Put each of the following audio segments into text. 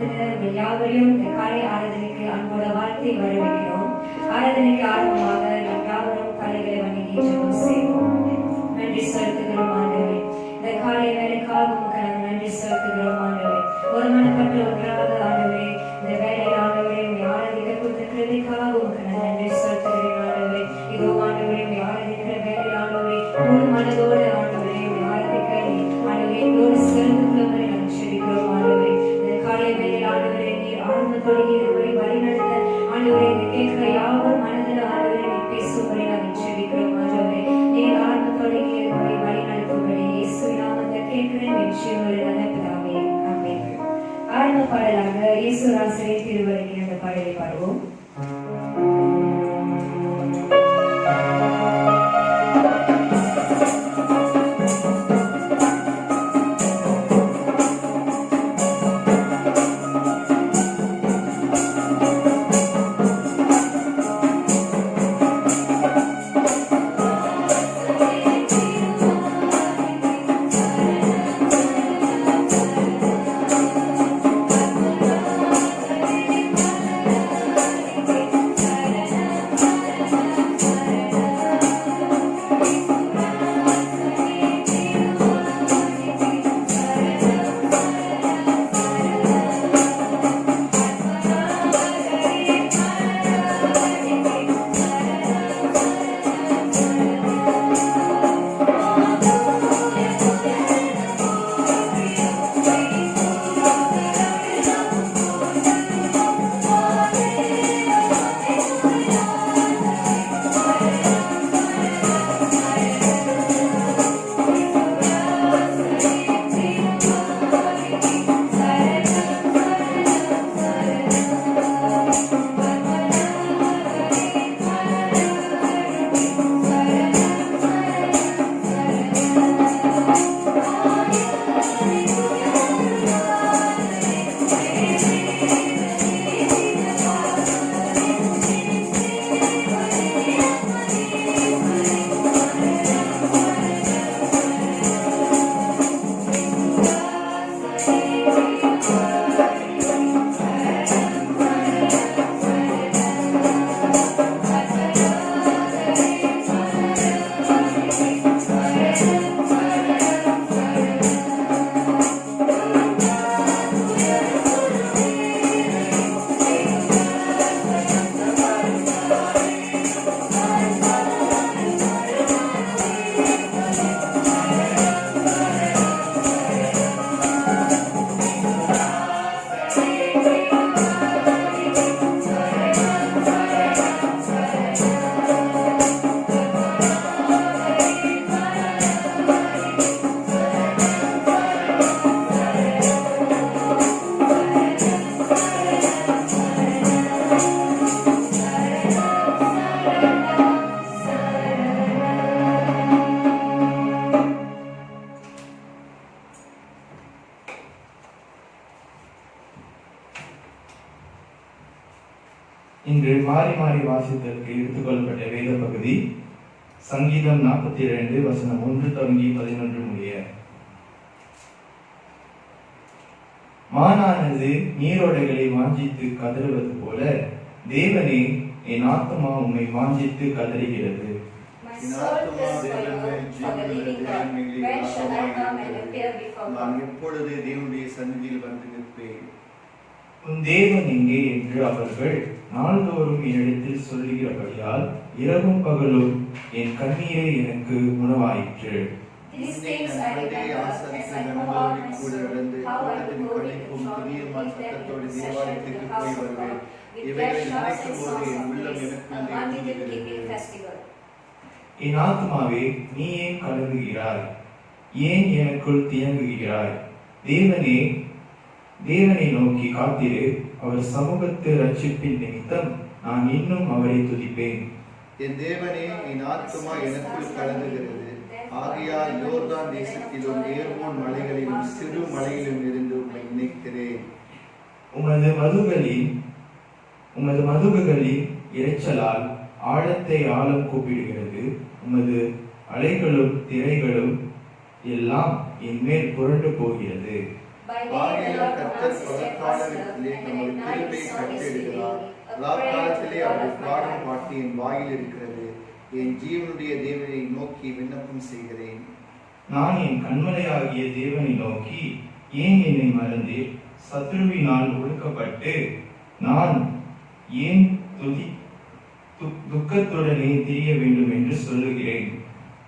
வந்திருந்த யாவரையும் இந்த காலை ஆராதனைக்கு அன்போட வாழ்த்தை வரவேற்கிறோம். ஆராதனைக்கு ஆரம்பமாக நாம் யாவரும் காலைகளை வணங்கி ஜெபம் செய்வோம். நன்றி செலுத்துகிறோம் ஆண்டவரே, இந்த காலை வேலைக்காக உமக்கு நாங்கள் நன்றி செலுத்துகிறோம் ஆண்டவரே. ஒரு மனப்பட்ட ஒன்றாக ஆண்டவரே இந்த வேலையில் ஆண்டவரே உண்மை ஆராதிக்க கொடுத்த கிருபைக்காக உமக்கு நான் நன்றி செலுத்துகிறேன் ஆண்டவரே. இதோ ஆண்டவரே உண்மை ஆராதிக்கிற வேலையில் ஆண்டவரே முழு மனதோடு ஆண்டவரே உண்மை ஆராதிக்க ஆண்டவரே எங்களோடு சேர்ந்துள்ளவரை நாங்கள் செபிக்கிறோம் ஆண்டவரே. இந்த காலை வேலையில் ஆண்டவரே நீர் ஆரம்பத்தோடு இதுவரை வழி நடத்த ஆண்டவரே இந்த கேட்கிற யாவர் மனதில் ஆண்டவரே நீ பேசும்படி நாங்கள் செபிக்கிறோம் ஆண்டவரே. நீர் ஆரம்பத்தோடு இதுவரை வழி நடத்தும்படி இயேசு நாமத்தில் கேட்கிறேன் நிச்சயங்களை நல்ல பிதாவே, ஆமென். ஆரம்ப பாடலாக இயேசு ராசரே திருவருகிற அந்த பாடலை பாடுவோம். இன்று மாறி மாறி வாசித்ததற்கு எடுத்துக்கொள்ளப்பட்ட வேத பகுதி சங்கீதம் 42 வசனம் 1 தொடங்கி 11 முடிய. மானானது நீரோடைகளை வாஞ்சித்து கதறுவது போல தேவனே என் ஆத்துமா உம்மை வாஞ்சித்து கதறுகிறது. நான் எப்பொழுது தேவனுடைய சந்நிதியில் வந்து நிற்பேன். உன் தேவன் எங்கே என்று அவர்கள் நாள்தோறும் என்னிடத்தில் சொல்லுகிறபடியால் இரவும் பகலும் என் கண்ணீரே எனக்கு உணவாயிற்று. என் ஆத்மாவே நீ ஏன் கலங்குகிறாய்? ஏன் எனக்குள் தியங்குகிறாய்? தேவனை நோக்கி காத்திரு. அவர் சமூகத்து ரட்சிப்பின் நிமித்தம் நான் இன்னும் அவரை துதிப்பேன். என் தேவனே, என் ஆத்துமா எனக்குள் கலங்குகிறது. ஆகையால் யோர்தான் தேசத்திலும் ஏர்மோன் மலைகளிலும் சிறு மலையிலும் இருந்து உம்மை நினைக்கிறேன். உமது மதுகுகளின் இரைச்சலால் ஆழத்தை ஆழம் கூப்பிடுகிறது. உமது அலைகளும் திரைகளும் எல்லாம் என் மேல் புரண்டு போகிறது. ஆகையால் கர்த்தர் பகற்காலத்திலே நமது கிருபை கட்டெடுக்கிறார். ராக்காலத்திலே அவருடைய பாடம் பாட்டு என் வாயில் இருக்கிறது. என் ஜீவனுடைய தேவனை நோக்கி விண்ணப்பம் செய்கிறேன். நான் என் கண்மலையாகிய தேவனை நோக்கி, ஏன் என்னை மறந்தேன்? சத்ருவினால் ஒடுக்கப்பட்டு நான் ஏன் துக்கத்துடனே திரிய வேண்டும் என்று சொல்லுகிறேன்.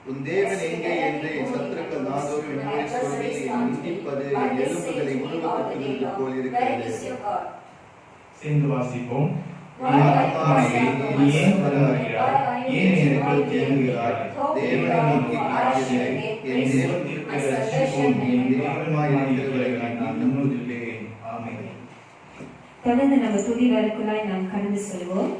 உன் தேவன் எங்கே என்று என் சத்துருக்கள் நாள்தோறும் என்னுடைய சொல்லி நிந்திப்பது என் எலும்புகளை உருவப்படுத்துவது போல் இருக்கிறது. சேர்ந்து வாசிப்போம். நீ ஏன் வருகிறாய்? ஏன் எனக்கு தேடுகிறாய்? தேவனை நோக்கி காக்கிறேன். என் தேவனுக்கு ரட்சிப்போம். என் தேவனாயிருக்கிறவரை நான் நம்புகிறேன். ஆமென். தொடர்ந்து நம்ம துதி வரைக்குள்ளாய் நாம் கடந்து செல்வோம்.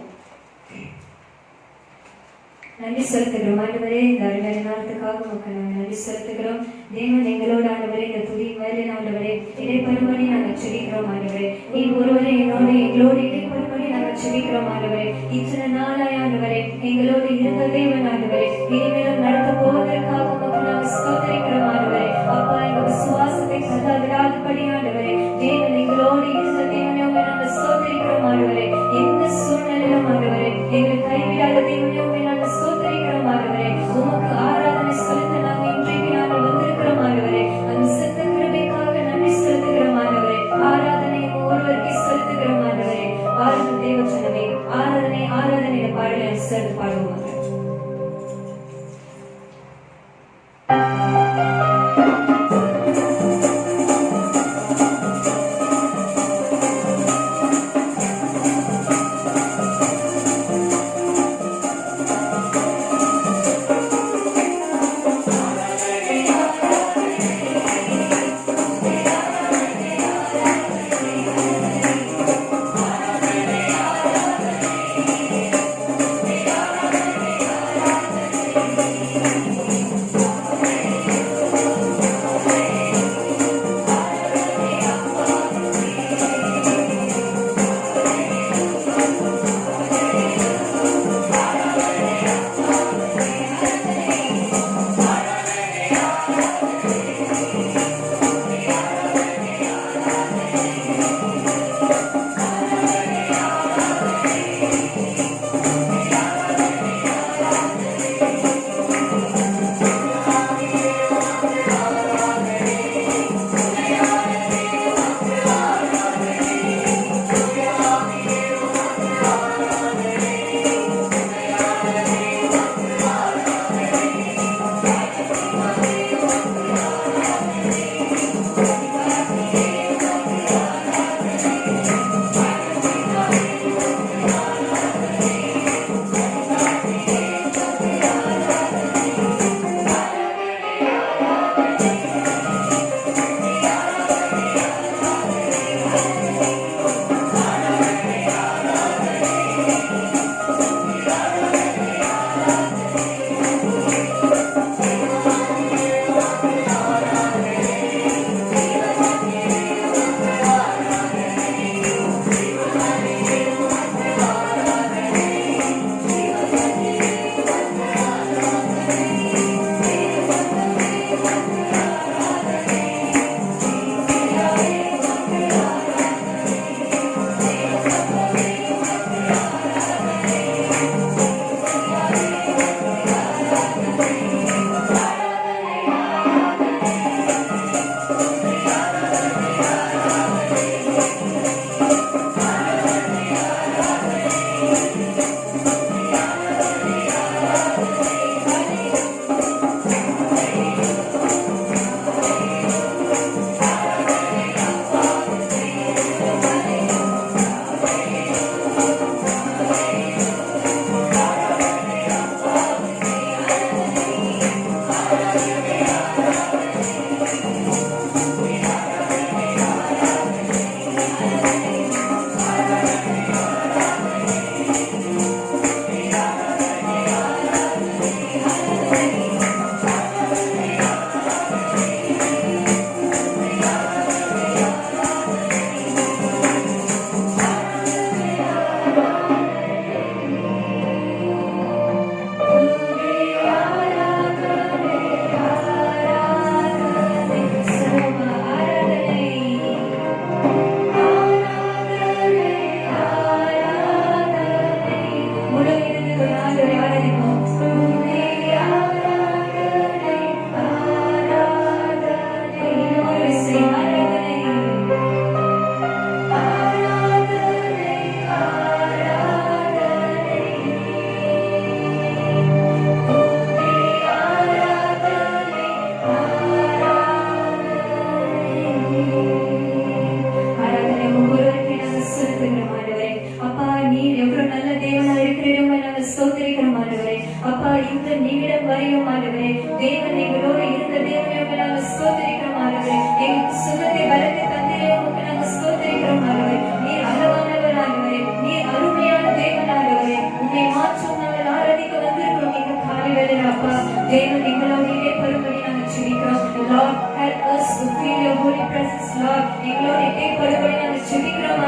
நன்றி செலுத்துகிறோம் ஆண்டவரே, இந்த அருமையான நாளுக்காக மக்கள் நாங்கள் நன்றி செலுத்துகிறோம். தேவன் எங்களோடு ஆண்டவரே, இந்த துதி மேலே ஆண்டவரே இடைப்படும்படி நாங்கள் செபிக்கிறோம் ஆண்டவரே. நீ ஒருவரை எங்களோடு இடைப்படும்படி நாங்கள் செபிக்கிறோம் ஆண்டவரே. இத்தனை நாளாய் ஆண்டவரே எங்களோடு இருந்த தேவன் ஆண்டவரே, இனிமேலும் நடத்த போவதற்காக மக்கள் நாங்கள் ஸ்தோத்திரிக்கிறோம் ஆண்டவரே. அப்பா, எங்கள் விசுவாசத்தை கதா விடாதபடி ஆண்டவரே தேவன் எங்களோடு இருந்த தேவனை நாங்கள் ஸ்தோத்திரிக்கிறோம் ஆண்டவரே. எந்த சூழ்நிலையிலும் ஆண்டவரே எங்களை கைவிடாத தேவனை நாங்கள் ஸ்தோத்திரிக்கிறோம் ஆண்டவரே. உமக்கு ஆராதனை செலுத்த நாங்கள் இன்றைக்கு நாங்கள் வந்திருக்கிறோம் ஆண்டவரே. அந்த சித்த கிருபைக்காக நன்றி செலுத்துகிறோம் ஆண்டவரே. ஆராதனை ஒருவருக்கு செலுத்துகிறோம் ஆண்டவரே. வாழ்த்து தேவச்சனமே, ஆராதனை ஆராதனை பாடலை சேர்த்து பாடுவோம். Thank you.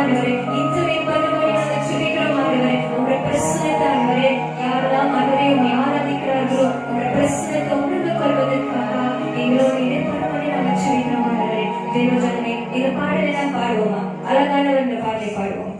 ஆண்டவரே. இன்றுமே பலமுறை நாங்கள் ஜெபிக்கிறோம் ஆண்டவரே. உங்களுடைய பிரசன்னத்தை ஆண்டவரே, யாரெல்லாம் ஆண்டவரே உம்மை ஆராதிக்கிறார்களோ உங்களுடைய பிரசன்னத்தை உணர்ந்து கொள்வதற்காக எங்களோடு இடைப்படும்படி நாங்கள் ஜெபிக்கிறோம் ஆண்டவரே. தேவஜனமே, இந்த பாடலை நாம் பாடுவோமா? அழகானவர் இந்த பாடலை பாடுவோம்.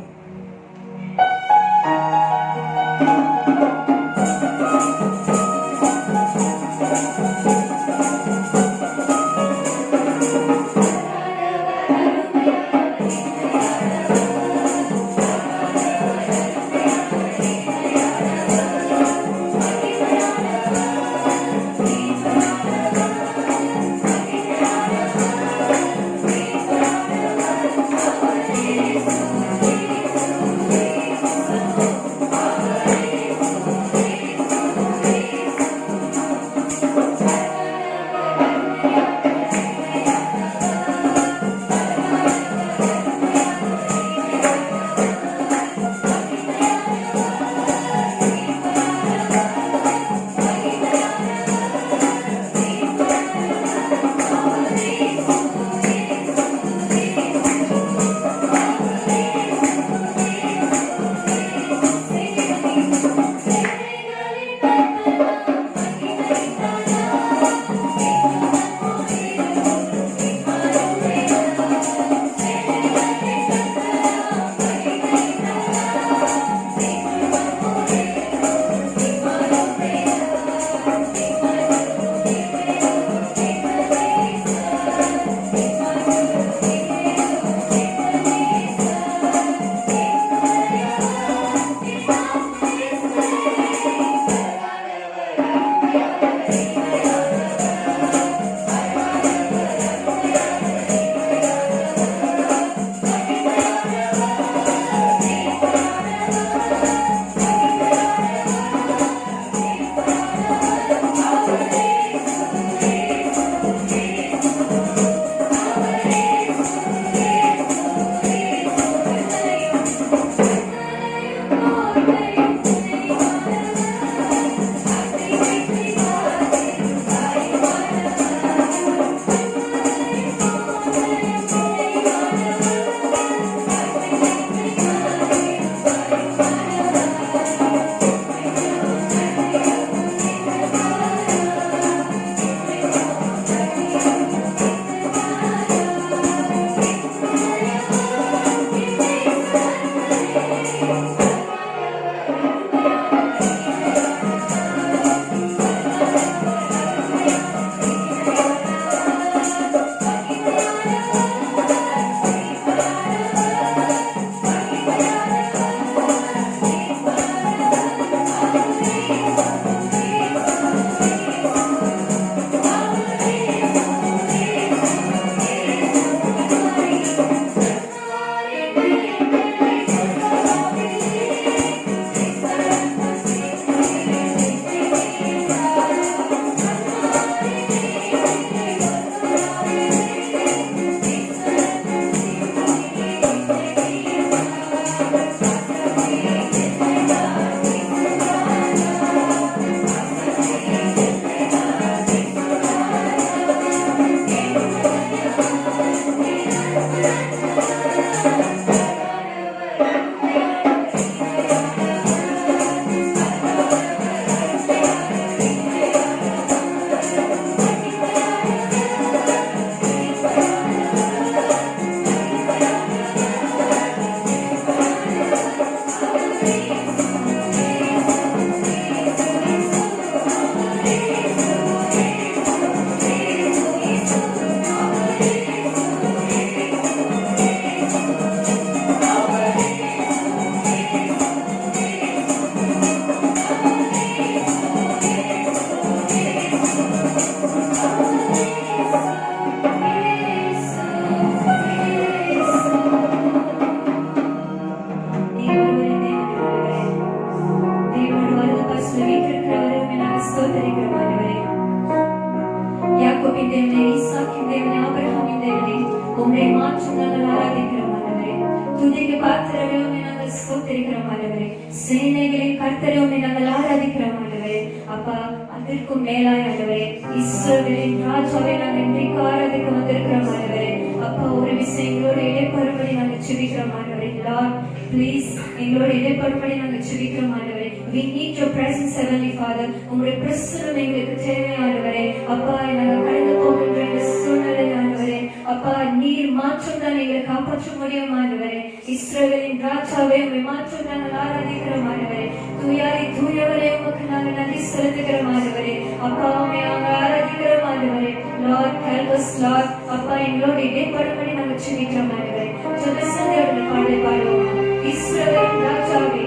சேனைகளின் கர்த்தரே உம்மை நாங்கள் ஆராதிக்கிறோம் ஆண்டவரே. அப்பா, அதற்கும் மேலாய் ஆண்டவரே, இஸ்ரவேலின் ராஜாவை நாங்கள் இன்றைக்கு ஆராதிக்க வந்திருக்கிறோம் ஆண்டவரே. அப்பா ஒரு விஷயம் எங்களோட இடைப்படும்படி நாங்கள் ஜெபிக்கிறோம் ஆண்டவரே. லார்ட் ப்ளீஸ் எங்களோட இடைப்படும்படி நாங்கள் ஜெபிக்கிறோம் ஆண்டவரே. we need your presence heavenly father. உங்களுடைய பிரசன்னம் எங்களுக்கு தேவையானவரே. அப்பா நாங்கள் கடந்து போகின்ற இந்த சூழ்நிலை ஆண்டவரே, அப்பா நீர் மாற்றம் தான் எங்களை காப்பாற்ற முடியும் ஆண்டவரே. இஸ்ரவேலின் ராஜாவே உம்மை மாற்றம் நாங்கள் ஆராதிக்கிறோம் ஆண்டவரே. தூயாரி தூயவரே உமக்கு நாங்கள் நன்றி செலுத்துகிறோம் ஆண்டவரே. அப்பா உம்மை நாங்கள் ஆராதிக்கிறோம் ஆண்டவரே. Lord help us Lord. அப்பா எங்களோட இடைப்படும்படி நாங்கள் ஜெபிக்கிறோம் ஆண்டவரே. ஜெபசந்தோட பாடலை பாடுவோம். இஸ்ரவேலின் ராஜாவே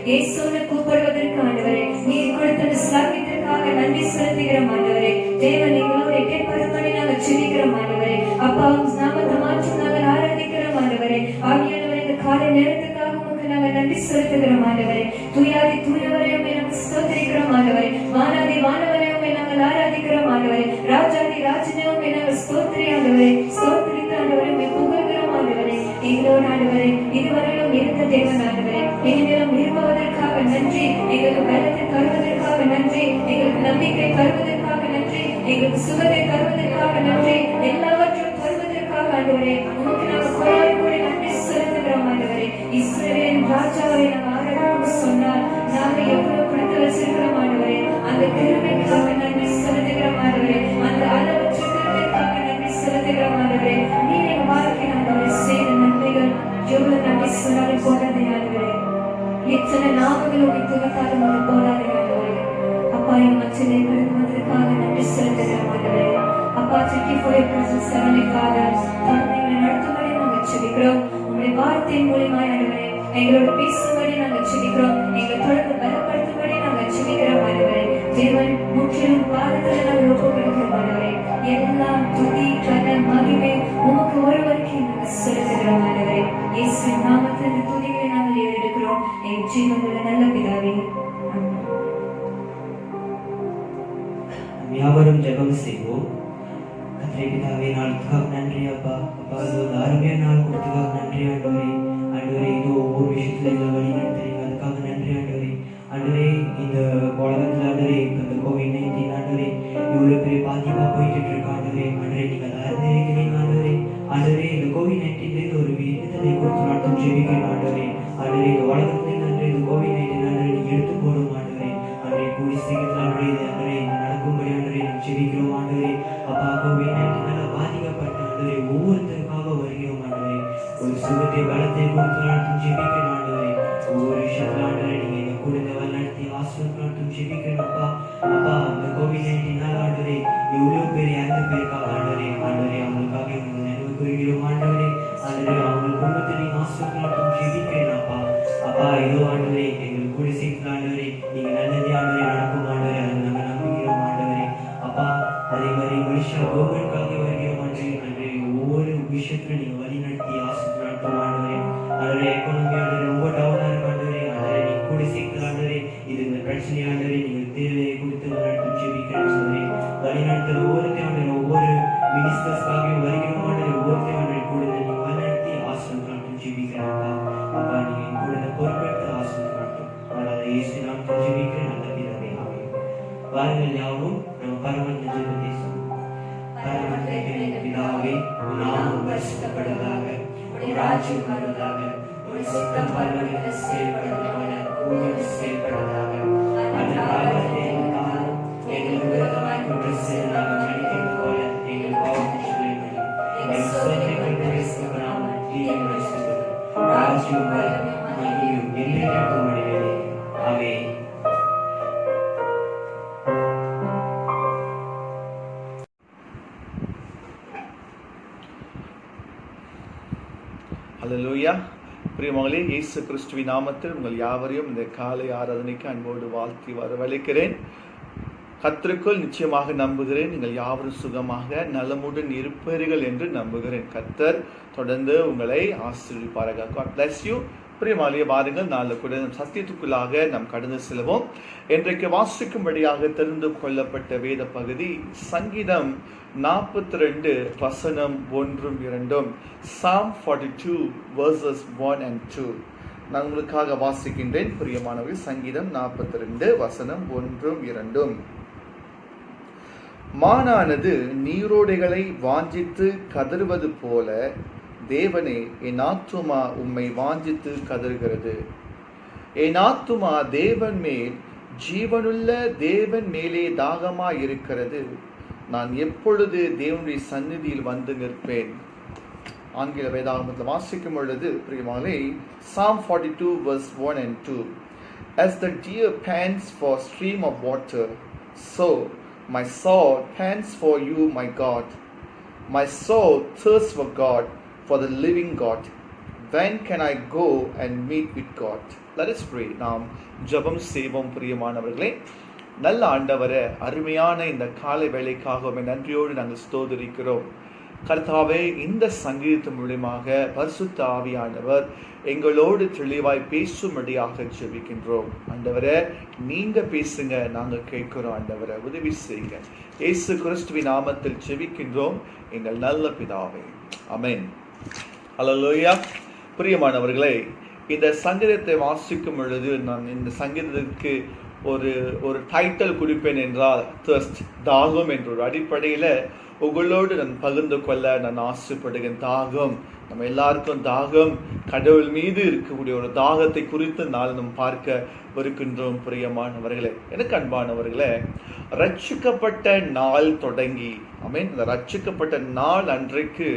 இயேசுன்னு கூப்பிடுவதற்கு ஆண்டவரே நீர் கொடுத்த ஸ்லாகியத்திற்காக நன்றி செலுத்துகிறோம் ஆண்டவரே. தேவன் எங்களோட இடைப்பருமனை நாங்கள் ஜெபிக்கிறோம் ஆண்டவரே. அப்பா நாமத்தை மாற்றி நாங்கள் ஆராதிக்கிறோம் ஆண்டவரே. ஆவியானவரே இந்த காலை நேரத்துக்காக உமக்கு நாங்கள் நன்றி செலுத்துகிறோம் ஆண்டவரே. தூயாதி தூயவரையுமே நாங்கள் ஸ்தோத்திரிக்கிறோம் ஆண்டவரே. வானாதி வானவரையுமே நாங்கள் ஆராதிக்கிறோம் ஆண்டவரே. ராஜாதி ராஜனையுமே நாங்கள் ஸ்தோத்திரி ஆண்டவரே. ஸ்தோத்திரித்து ஆண்டவரை புகழ்கிறோம் ஆண்டவரே. எங்களோட ஆண்டவரே இதுவரையிலும் இருந்த தேவன் ஆண்டவரே எங்களிடம் இருப்பதற்காக நன்றி. எங்களுக்கு பலத்தை தருவதற்காக நன்றி. எங்களுக்கு நம்பிக்கை தருவதற்காக நன்றி. எங்களுக்கு சுகத்தை தருவதற்காக நன்றி. எல்லாவற்றையும் தருவதற்காக ஆண்டவரே உமக்கு நாங்கள் கொடாடி நன்றி செலுத்துகிறோம் ஆண்டவரே. இஸ்ரவேலின் ராஜாவை நாங்கள் ஆராதிக்கணும்னு சொன்னால் நாங்கள் எவ்வளவு கொடுத்து வச்சிருக்கிறோம் ஆண்டவரே. அந்த கிருபைக்காக நன்றி செலுத்துகிறோம் ஆண்டவரே. அந்த அளவற்ற கிருபைக்காக நன்றி செலுத்துகிறோம் ஆண்டவரே. நீர் எங்கள் வாழ்க்கை ஆண்டவரே செய்த நன்மைகள் எவ்வளவு நன்றி சொன்னாலும் போதாதே ஆண்டவரே. எத்தனை நாமங்கள் உங்களை துவைத்தாலும் அது போதாதே ஆண்டவரே. அப்பா எங்கள் மச்சிலே கடந்து வந்ததற்காக நன்றி செலுத்துகிறோம் ஆண்டவரே. அப்பா thank you for your presence heavenly Father. தொடர்ந்து எங்களை நடத்தும்படி நாங்கள் ஜெபிக்கிறோம். உங்களுடைய வார்த்தையின் மூலமாய் ஆண்டவரே எங்களோட பேசும்படி நாங்கள் ஜெபிக்கிறோம். எங்களை தொடர்ந்து பலப்படுத்தும்படி நாங்கள் ஜெபிக்கிறோம் ஆண்டவரே. தேவன் முற்றிலும் பாதத்தில் நாங்கள் ஒப்புக்கொடுக்கிறோம் ஆண்டவரே. எல்லாம் துதி கன மகிமை உமக்கு ஒருவருக்கு நாங்கள் செலுத்துகிறோம் ஆண்டவரே. இயேசுவின் நாமத்தில் இந்த துதிகளை நாங்கள் ஏறெடுக்கிறோம். எங்கள் ஜீவனுள்ள நல்ல பிதாவே ஆமென். யாவரும் ஜெபம் செய்வோம். கர்த்தரே பிதாவே நாளுக்காக நன்றி அப்பா. அப்பா இது ஒரு அருமையான நாள் கொடுத்ததுக்காக நன்றி ஆண்டவரே. ஆண்டவரே இது ஒவ்வொரு விஷயத்துல எங்களை வழி நடத்துறீங்க அதுக்காக நன்றி ஆண்டவரே. ஆண்டவரே இந்த உலகத்துல ஆண்டவரே இந்த COVID-19 ஆண்டவரே இவ்வளவு பெரிய பாதிப்பா போயிட்டு இருக்கு ஆண்டவரே. ஆண்டவரே நீங்க அறிந்திருக்கிறீங்க ஆண்டவரே. ஆண்டவரே இந்த COVID-19 ஒரு விடுதலை கொடுத்து நடத்தும் ஜெபிக்கிறோம் ஆண்டவரே. ஆண்டவரே இந்த உலகத்துல ஆண்டவரே இந்த COVID-19 ஆண்டவரே நீங்க எடுத்து போடும் ஆண்டவரே. ஆண்டவரே கூடி சீக்கிரத்தில் ஆண்டவரே நடக்கும்படி ஆண்டவரே ஜெபிக்கிறோம் ஆண்டவரே. அப்பா COVID-19 பாதிக்கப்பட்ட ஆண்டவரே ஒவ்வொருத்தருக்காக வருகிறோம் ஆண்டவரே. ஒரு சுகத்தை பலத்தை கொடுத்து நடத்தும் ஜெபிக்கிறோம் ஆண்டவரே. ஒவ்வொரு விஷயத்துல ஆண்டவரே நீங்க எங்க கூட நடத்தி ஆசிரியர் நடத்தும் ஜெபிக்கிறோம் அப்பா. அப்பா அந்த COVID-19 ஆண்டவரே எவ்வளவு பேர் இறந்து பேருக்காக ஆண்டவரே. ஆண்டவரே அவங்களுக்காக நினைவு கூறுகிறோம் ஆண்டவரே. ஆண்டவரே அவங்க குடும்பத்தை நீங்க ஆசிரியர் நடத்தும் ஜெபிக்கிறோம் அப்பா. அப்பா இதோ ஆண்டவரே எங்களுக்கு கூட சீக்கிரம் ஆண்டவரே நீங்க நல்லதே ஆண்டவரே நடக்கும் ஆண்டவரே. அதை நாங்கள் நம்புகிறோம் ஆண்டவரே. அப்பா அதே மாதிரி மனுஷா கவர்மெண்ட்காக வருகிறோம் ஆண்டவரே. ஆண்டவரே ஒவ்வொரு விஷயத்துல நீங்க வழி நடத்தி ஆசிரியர் நடத்தும் ஆண்டவரே. ஆண்டவரே எக்கானமி ஆண்டவரே ரொம்ப டவுனா இருக்கு ஆண்டவரே. ஆண்டவரே நீங்க கூட சீக்கிரம் ஆண்டவரே இது இந்த பிரச்சனை ஆண்டவரே நீங்க தேவையை கொடுத்து நடத்தும் ஜெபிக்கிறோம் ஆண்டவரே. வழி நடத்துற ஒவ்வொருத்தையும் ஆண்டவரே ஒவ்வொரு மினிஸ்டர்ஸ்க்காகவும் வருகிறோம் ஆண்டவரே. ஒவ்வொருத்தையும் ஆண்டவரே கூட நீங்க வழி நடத்தி ஆசிரியர் நடத்தும் ஜெபிக்கிறோம் அப்பா. அப்பா நீங்க கூட பொறுப்பெடுத்து ஆசிரியர் நடத்தும். அதனால இயேசு நாமத்தில் ஜெபிக்கிறேன் நல்ல பிதாவே ஆமென். வாருங்கள் யாவரும் நம்ம பரமன் ஜெபத்தை சொல்லுவோம். பரமன் பிதாவே உம் நாமம் பரிசுத்தப்படுவதாக. உம் ராஜ்யம் வருவதாக. உம் சித்தம் பரலோகத்தில் செய்யப்படுவது போல பூமியில் செய்யப்படுவதாக. அதற்காக எங்களுக்கு விரோதமாய் குற்றம் செய்த நாங்கள் மன்னிக்கிறது போல எங்கள் பாவத்தை சொல்லிவிடும். எங்கள் சோதனைகள் பிரவேசிக்கப்படாமல் தீமைகளை செய்தோம். ராஜ்யம் வல்லமையும் மகிமையும் என்றென்றைக்கும் உடையதே. ஆமென். அல்லேலூயா. பிரியமகளே இயேசு கிறிஸ்துவின் நாமத்தில் உங்கள் யாவரையும் இந்த காலை ஆராதனைக்கு அன்போடு வாழ்த்தி வரவழைக்கிறேன். கர்த்தருக்குள் நிச்சயமாக நம்புகிறேன் நீங்கள் யாவரும் சுகமாக நலமுடன் இருப்பீர்கள் என்று நம்புகிறேன். கர்த்தர் தொடர்ந்து உங்களை ஆசீர்வதிப்பாராக. God bless you. பிரியமாலிய பாருங்கள் நாளை கூட சத்தியத்துக்குள்ளாக நாம் கடந்து செல்வோம். இன்றைக்கு வாசிக்கும்படியாக தெரிந்து கொள்ளப்பட்ட வேத பகுதி சங்கீதம் 42 வசனம் 1-2. Psalm 42 verses 1 and 2. நான் உங்களுக்காக வாசிக்கின்றேன். பிரியமானவர்கள் சங்கீதம் 42 வசனம் 1-2. மானானது நீரோடைகளை வாஞ்சித்து கதறுவது போல தேவனே என் ஆத்துமா உம்மை வாஞ்சித்து கதறுகிறது. என் ஆத்துமா தேவன் மேல் ஜீவனுள்ள தேவன் மேலே தாகமாய் இருக்கிறது. நான் எப்பொழுது தேவனுடைய சந்நிதியில் வந்து நிற்பேன். ஆங்கில வேதாகமத்தில் வாசிக்கும் பொழுது பிரியமானே Psalm 42 verse 1 and 2. As the deer pants for stream of water, so my soul pants for you, my God. My soul thirsts for God, for the living God. When can I go and meet with God? Let us pray. நாம் ஜெபம் செய்வோம் பிரியமானவர்களே. நல்ல ஆண்டவரே, அருமையான இந்த காலை வேளைக்காக உம்மை நன்றியோடு நாங்கள் ஸ்தோத்திரிக்கிறோம். கர்த்தாவே, இந்த சங்கீதத்தின் மூலமாக பரிசுத்த ஆவியானவர் எங்களோடு தெளிவாய் பேசும்படியாக ஜெபிக்கின்றோம். ஆண்டவரே, நீங்க பேசுங்க, நாங்க கேட்கிறோம். ஆண்டவரே, உதவி செய்யுங்க. இயேசு கிறிஸ்துவின் நாமத்தில் ஜெபிக்கின்றோம் எங்கள் நல்ல பிதாவே, ஆமென். ஹல்லேலூயா. பிரியமானவர்களே, இந்த சங்கீதத்தை வாசிக்கும் பொழுது நான் இந்த சங்கீதத்திற்கு ஒரு டைட்டில் கொடுப்பேன் என்றால் thirst, தாகம் என்ற ஒரு அடிப்படையில் உங்களோடு நான் பகிர்ந்து கொள்ள நான் ஆசைப்படுகிறேன். தாகம், நம்ம எல்லாருக்கும் தாகம், கடவுள் மீது இருக்கக்கூடிய ஒரு தாகத்தை குறித்து நாள் நாம் பார்க்க வருகின்றோம். பிரியமானவர்களே, எனக்கு அன்பானவர்களே, ரட்சிக்கப்பட்ட நாள் தொடங்கி அந்த ரட்சிக்கப்பட்ட நாள் அன்றைக்கு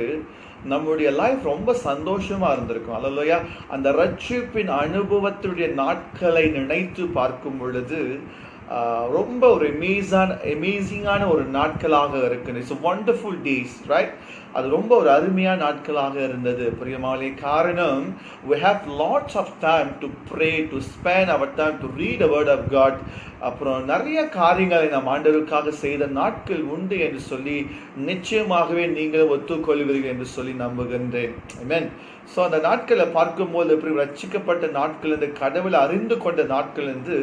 நம்முடைய லைஃப் ரொம்ப சந்தோஷமா இருந்திருக்கும். அல்லையா? அந்த ரட்சிப்பின் அனுபவத்துடைய நாட்களை நினைத்து பார்க்கும் பொழுது ரொம்ப ஒரு அமேசிங்கான ஒரு நாட்களாக இருக்கு. It's wonderful days, right? அது ரொம்ப ஒரு அருமையான நாட்களாக இருந்தது. பிரியமானே, காரணம் we have lots of time to pray, to spend our time to read the word of God. அப்புறம் நிறைய காரியங்களை நாம் ஆண்டவருக்காக செய்த நாட்கள் உண்டு என்று சொல்லி நிச்சயமாகவே நீங்கள் ஒத்துக்கொள்வீர்கள் என்று சொல்லி நம்புகின்றேன். ஆமென். ஸோ அந்த நாட்களை பார்க்கும்போது எப்படி ரட்சிக்கப்பட்ட நாட்கள் என்று கடவுளை அறிந்து கொண்ட நாட்கள் என்று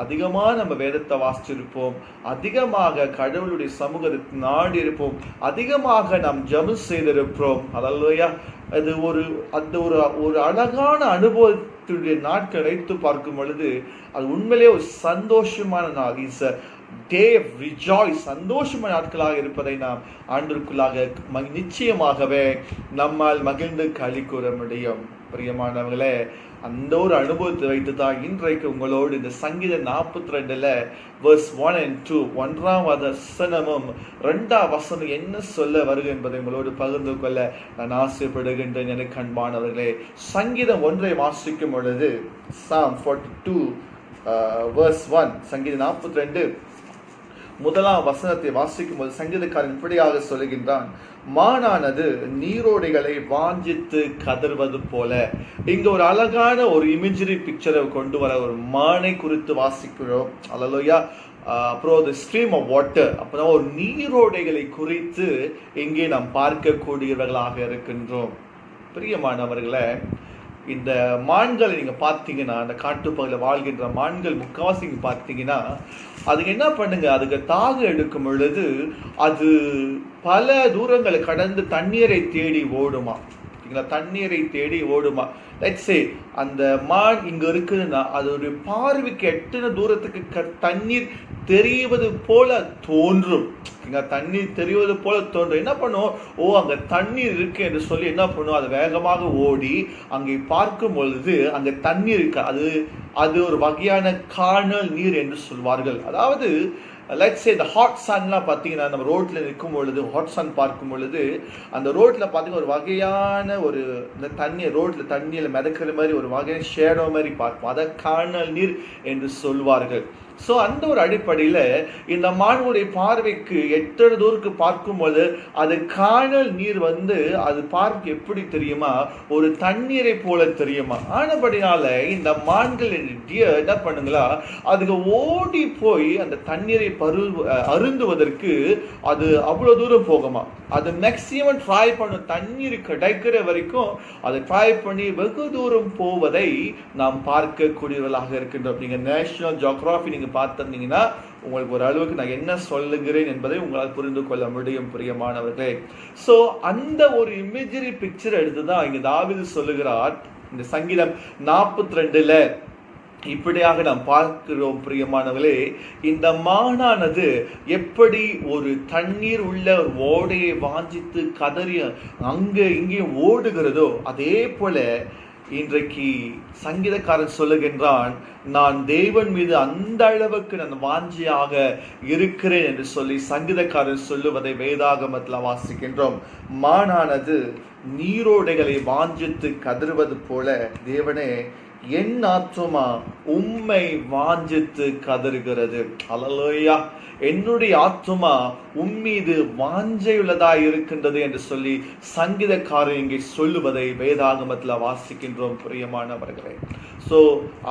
அதிகமாக நம்ம வேதத்தை வாசிச்சிருப்போம், அதிகமாக கடவுளுடைய சமூகத்தை நாடி இருப்போம், அதிகமாக நாம் ஜெபம் செய்திருப்போம். அல்லேலூயா. அது ஒரு அழகான அனுபவத்துடைய நாட்கள் வைத்து பார்க்கும் பொழுது அது உண்மையிலே ஒரு சந்தோஷமான நாள். It's a day of rejoice. சந்தோஷமான நாட்களாக இருப்பதை நாம் ஆண்டவருக்குள்ளாக நிச்சயமாகவே நம்மால் மகிழ்ந்து களி கூற முடியும். பிரியமானவர்களே, அந்த ஒரு அனுபவத்தை வைத்து தான் இன்றைக்கு உங்களோடு இந்த சங்கீதம் 42 verse 1 and 2 1ஆம் வசனமும் 2ஆம் வசனம் என்ன சொல்ல வருது என்பதை உங்களோடு பகிர்ந்து கொள்ள நான் ஆசைப்படுகின்றேன். எனக்கு அன்பானவர்களே, சங்கீதம் 1 வாசிக்கும் பொழுது Psalm 42 verse 1, சங்கீதம் 42 முதலாம் வசனத்தை வாசிக்கும் போது சங்கீதக்காரன் இப்படியாக சொல்லுகின்றான், மானானது நீரோடைகளை வாஞ்சித்து கதறுவது போல. இங்க ஒரு அழகான ஒரு இமேஜரி பிக்சரை கொண்டு வர ஒரு மானை குறித்து வாசிக்கிறோம். அல்லேலூயா. அப்புறம் the stream of water, அப்புறம் ஒரு நீரோடைகளை குறித்து இங்கே நாம் பார்க்கக்கூடியவர்களாக இருக்கின்றோம். பிரியமானவர்களே, இந்த மான்களை நீங்க பார்த்தீங்கன்னா, அந்த காட்டுப்பகுதியில் வாழ்கின்ற மான்கள் முக்காவாசி பார்த்தீங்கன்னா அதுக்கு என்ன பண்ணுங்க, அதுக்கு தாகம் எடுக்கும் பொழுது அது பல தூரங்களை கடந்து தண்ணீரை தேடி ஓடுமா. தண்ணீரை தேடி ஓடுமா. லெட்ஸ் சே அந்த மான் இங்க இருக்குதுன்னா அது ஒரு பார்வைக்கு எத்தனை தூரத்துக்கு தண்ணீர் தெரிவது போல தோன்றும். தண்ணீர் தெரிவது போல தோன்றும். என்ன பண்ணுவோம், அங்க தண்ணீர் இருக்கு என்று சொல்லி என்ன பண்ணுவோம், அது வேகமாக ஓடி அங்கே பார்க்கும் பொழுது அங்க தண்ணீர் இருக்கு. அது ஒரு வகையான காணல் நீர் என்று சொல்வார்கள். அதாவது let's say the hot sunலாம் பார்த்தீங்கன்னா நம்ம ரோட்ல நிற்கும் பொழுது ஹாட் சன் பார்க்கும் பொழுது அந்த ரோட்ல பார்த்தீங்கன்னா ஒரு வகையான ஒரு தண்ணி ரோட்ல தண்ணியில் மிதக்கிற மாதிரி ஒரு வகையான ஷேடோ மாதிரி பார்ப்போம். அதை காணல் நீர் என்று சொல்வார்கள். ஸோ அந்த ஒரு அடிப்படையில் இந்த மானுடைய பார்வைக்கு எத்தனை தூரத்துக்கு பார்க்கும்போது அது காணல் நீர் அது பார்க்க எப்படி தெரியுமா, ஒரு தண்ணீரை போல தெரியுமா. ஆனபடினால இந்த மான்கள் என்ன பண்ணுங்களா, அதுக்கு ஓடி போய் அந்த தண்ணீரை அருந்துவதற்கு அது அவ்வளோ தூரம் போகுமா. அது மேக்சிமம் ட்ரை பண்ணும், தண்ணீர் கிடைக்கிற வரைக்கும் அதை ட்ரை பண்ணி வெகு தூரம் போவதை நாம் பார்க்கக்கூடியவர்களாக இருக்கின்றோம். நீங்கள் நேஷனல் ஜியோகிராஃபி நீங்கள் பார்த்திருந்தீங்கன்னா உங்களுக்கு ஒரு அளவுக்கு நான் என்ன சொல்லுகிறேன் என்பதை உங்களால் புரிந்து கொள்ள முடியும். பிரியமானவர்களே, ஸோ அந்த ஒரு இமேஜரி பிக்சர் எடுத்துதான் இங்க தாவீது சொல்லுகிறார். இந்த சங்கீதம் 42 இப்படியாக நாம் பார்க்கிறோம். பிரியமானவர்களே, இந்த மானானது எப்படி ஒரு தண்ணீர் உள்ள ஓடையை வாஞ்சித்து கதறி அங்கே இங்கே ஓடுகிறதோ அதே போல இன்றைக்கு சங்கீதக்காரன் சொல்லுகின்றான், நான் தேவன் மீது அந்த அளவுக்கு நான் வாஞ்சியாக இருக்கிறேன் என்று சொல்லி சங்கீதக்காரன் சொல்லுவதை வேதாகமத்தில் வாசிக்கின்றோம். மானானது நீரோடைகளை வாஞ்சித்து கதறுவது போல தேவனே என் ஆத்துமா உம்மை வாஞ்சித்து கதறுகிறது. அல்லேலூயா. என்னுடைய ஆத்துமா உம்மீது வாஞ்சையுள்ளதாய் இருக்கின்றது என்று சொல்லி சங்கீதக்காரர் இங்கே சொல்லுவதை வேதாகமத்தில் வாசிக்கின்றோம். பிரியமானவர்களே, ஸோ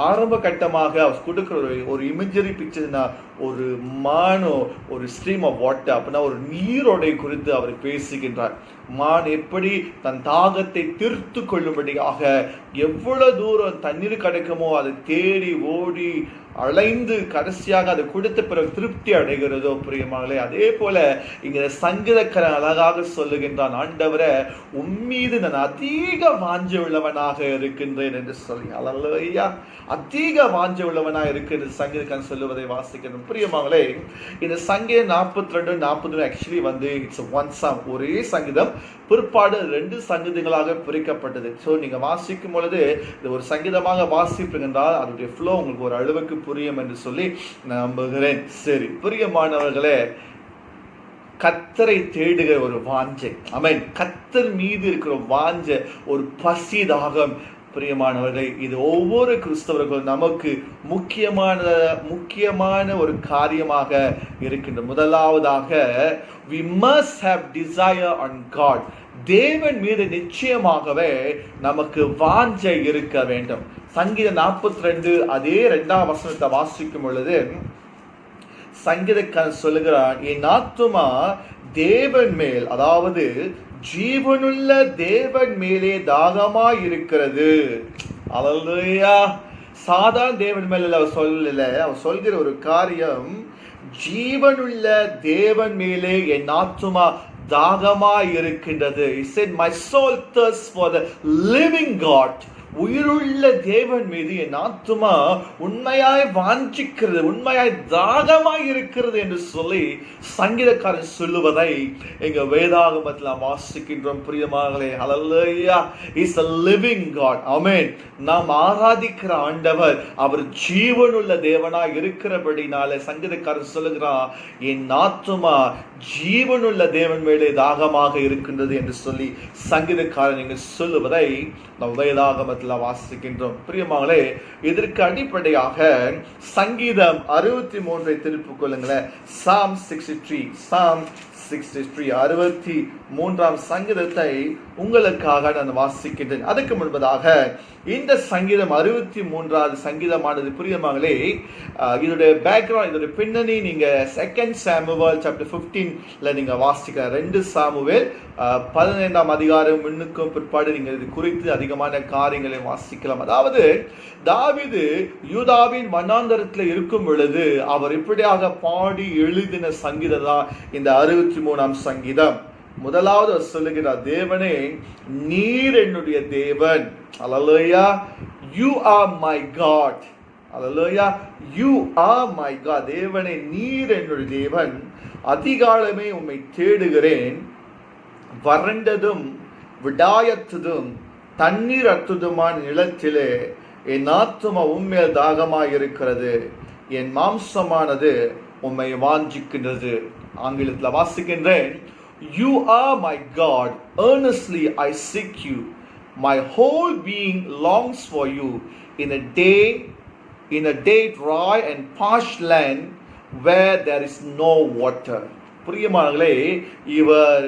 ஆரம்ப கட்டமாக அவர் கொடுக்குற ஒரு இமேஜரி பிக்சர்னா ஒரு மானோ ஒரு ஸ்ட்ரீம் ஆஃப் வாட்டர் அப்படின்னா ஒரு நீரோடை குறித்து அவர் பேசுகின்றார். மான் எப்படி தன் தாகத்தை தீர்த்து கொள்ளும்படியாக எவ்வளவு தூரம் தண்ணீர் கிடைக்குமோ அதை தேடி ஓடி அலைந்து கடைசியாக அதை கொடுத்த பிறகு திருப்தி அடைகிறதோ பிரியமானே, அதே போல இங்க சங்கீதக்காரன் அழகாக சொல்லுகின்றான், ஆண்டவரே உம்மீது நான் அதிக வாஞ்சை உள்ளவனாக இருக்கின்றேன் என்று சொல்லி. அல்லேலூயா, அதிக வாஞ்சை உள்ளவனாக இருக்கின்ற சங்கீதக்காரன் சொல்லுவதை வாசிக்கணும். பிரியமானே, இந்த சங்கீதம் 42 40 ஆக்சுவலி இட்ஸ் ஒன் சாங், ஒரே சங்கீதம், பிற்பாடு 2 சங்கீதங்களாக பிரிக்கப்பட்டது. ஸோ நீங்க வாசிக்கும் பொழுது இது ஒரு சங்கீதமாக வாசிப்பீங்க என்றால் அதனுடைய ஃப்ளோ உங்களுக்கு ஒரு அளவுக்கு புரியும் என்று சொல்லி நான் நம்புகிறேன். சரி பிரியமானவர்களே, கர்த்தரை தேடுகிற ஒரு வாஞ்சை, ஆமென், கர்த்தர் மீது இருக்கிற வாஞ்சை, ஒரு பசி தாகம் பிரியமானவர்களே, இது ஒவ்வொரு கிறிஸ்தவர்களும் நமக்கு முக்கியமான ஒரு காரியமாக இருக்கின்ற. முதலாவதாக we must have desire on God. தேவன் மீது நிச்சயமாகவே நமக்கு வாஞ்சை இருக்க வேண்டும். சங்கீதம் 42 அதே 2ஆம் வசனத்தை வாசிக்கும் பொழுது சங்கீதக்காரன் சொல்லுகிறான், என் ஆத்துமா தேவன் மேல், அதாவது ஜீவனுள்ள தேவன் மேலே தாகமாய் இருக்கிறது. அல்லேலூயா, சாதாரண தேவன் மேல அவர் சொல்லல, அவர் சொல்கிற ஒரு காரியம், ஜீவனுள்ள தேவன் மேலே என் ஆத்துமா தாகமாய் இருக்கின்றது. He said, my soul thirsts for the living God. உயிருள்ள தேவன் மீது என் ஆத்துமா உண்மையாய் வாஞ்சிக்கிறது, உண்மையாய் தாகமாய் இருக்கிறது என்று சொல்லி சங்கீதக்காரன் சொல்லுவதை எங்க வேதாகமத்தில் வாசிக்கின்றோம். பிரியமானவர்களே, ஹல்லேலூயா, இஸ் a living God. ஆமென். நாம் ஆராதிக்கிற ஆண்டவர் அவர் ஜீவனுள்ள தேவனாய் இருக்கிறபடினால சங்கீதக்காரன் சொல்லுகிறான், என் ஆத்துமா ஜீவனுள்ள தேவன் மேலே தாகமாக இருக்கின்றது என்று சொல்லி சங்கீதக்காரன் இங்கு சொல்லுவதை நாம் வேதாகமத்தில் வாசிக்கின்றோம். பிரியமானவர்களே, இதற்கு அடிப்படையாக சங்கீதம் 63 திருப்பிக் கொள்ளுங்களேன். Psalm 63 63ஆம் சங்கீதத்தை உங்களுக்காக நான் வாசிக்கின்றேன். அதுக்கு முன்பதாக இந்த சங்கீதம் 63வது சங்கீதமானது பிரியமானவர்களே, இதோட பேக்ரவுண்ட், இதோட பின்னணி நீங்க 2 சாமுவேல் chapter 15ல நீங்க வாசிக்கலாம். 2 சாமுவேல் 15ஆம் அதிகாரம் முன்னுக்கும் பிற்பாடு நீங்க இது குறித்து அதிகமான காரியங்களை வாசிக்கலாம். அதாவது தாவீது யூதாவின் வனாந்தரத்தில் இருக்கும் பொழுது அவர் இப்படியாக பாடி எழுதின சங்கீதம் தான் இந்த 63ஆம் சங்கீதம். முதலாவது சொல்லுகிறார், தேவனே நீர் என்னுடைய தேவன். அல்லேலூயா, you are my God. Hallelujah, you are my God. தேவனே நீர் என்னுடைய தேவன், அதிகாலமே உம்மை தேடுகிறேன், வறண்டதும் விடாயத்ததும் தண்ணீர் அற்றுதுமான நிலத்திலே என் ஆத்துமா உம்மேல் தாகமாய் இருக்கிறது, என் மாம்சமானது உம்மை வாஞ்சிக்கின்றது. ஆங்கிலத்தில் வாசிக்கின்றேன், you are my God, earnestly I seek you, my whole being longs for you, in a day dry and parched land where there is no water. பிரியமானவர்களே, இவர்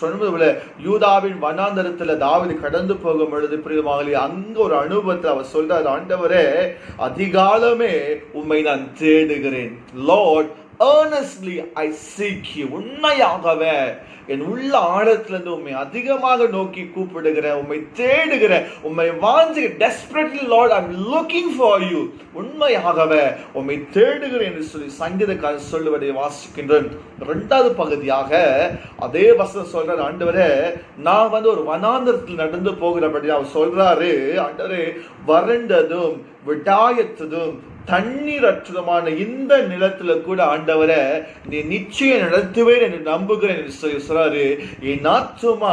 சொன்னது யூதாவின் வனாந்தரத்தில் தாவீது கடந்து போகும் பொழுது பிரியமானவர்களே, அங்க ஒரு அனுபவத்தில் அவர் சொல்றார், ஆண்டவரே அதிகாலமே உம்மை நான் தேடுகிறேன். Lord, earnestly I seek you. உண்மையாகவே என் உள்ள ஆழத்திலிருந்து உம்மை அதிகமாக நோக்கி கூப்பிடுகிறேன், உம்மை தேடுகிறேன், உம்மை வாஞ்சுகிறேன். Desperately Lord, I'm looking for you. உண்மையாகவே உம்மை தேடுகிறேன் என்று சொல்லி சங்கீதக்காரன் சொல்லுவதை வாசிக்கின்றேன். 2வது பகுதியாக அதே வசனம் சொல்றாரு, ஆண்டவரே நான் ஒரு வனாந்தரத்தில் நடந்து போகிறபடி அவர் சொல்றாரு, ஆண்டவரே வறண்டதும் விடாயத்ததும் தண்ணீர் அற்றதுமான இந்த நிலத்துல கூட ஆண்டவரை நீ நிச்சயம் நடத்துவேன் என்று நம்புகிறேன் என்று சொல்றாரு. என் ஆத்துமா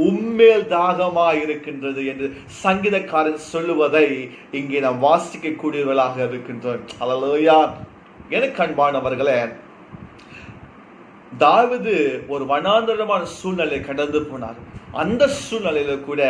உம்மேல் தாகமா இருக்கின்றது என்று சங்கீதக்காரன் சொல்லுவதை இங்கே நாம் வாசிக்க கூடியவர்களாக இருக்கின்றோம். அல்லேலூயா. எனக்கு அன்பானவர்களே, தாவீது ஒரு வனாந்தரமான சூழ்நிலை கடந்து போனார். அந்த சூழ்நிலையில கூட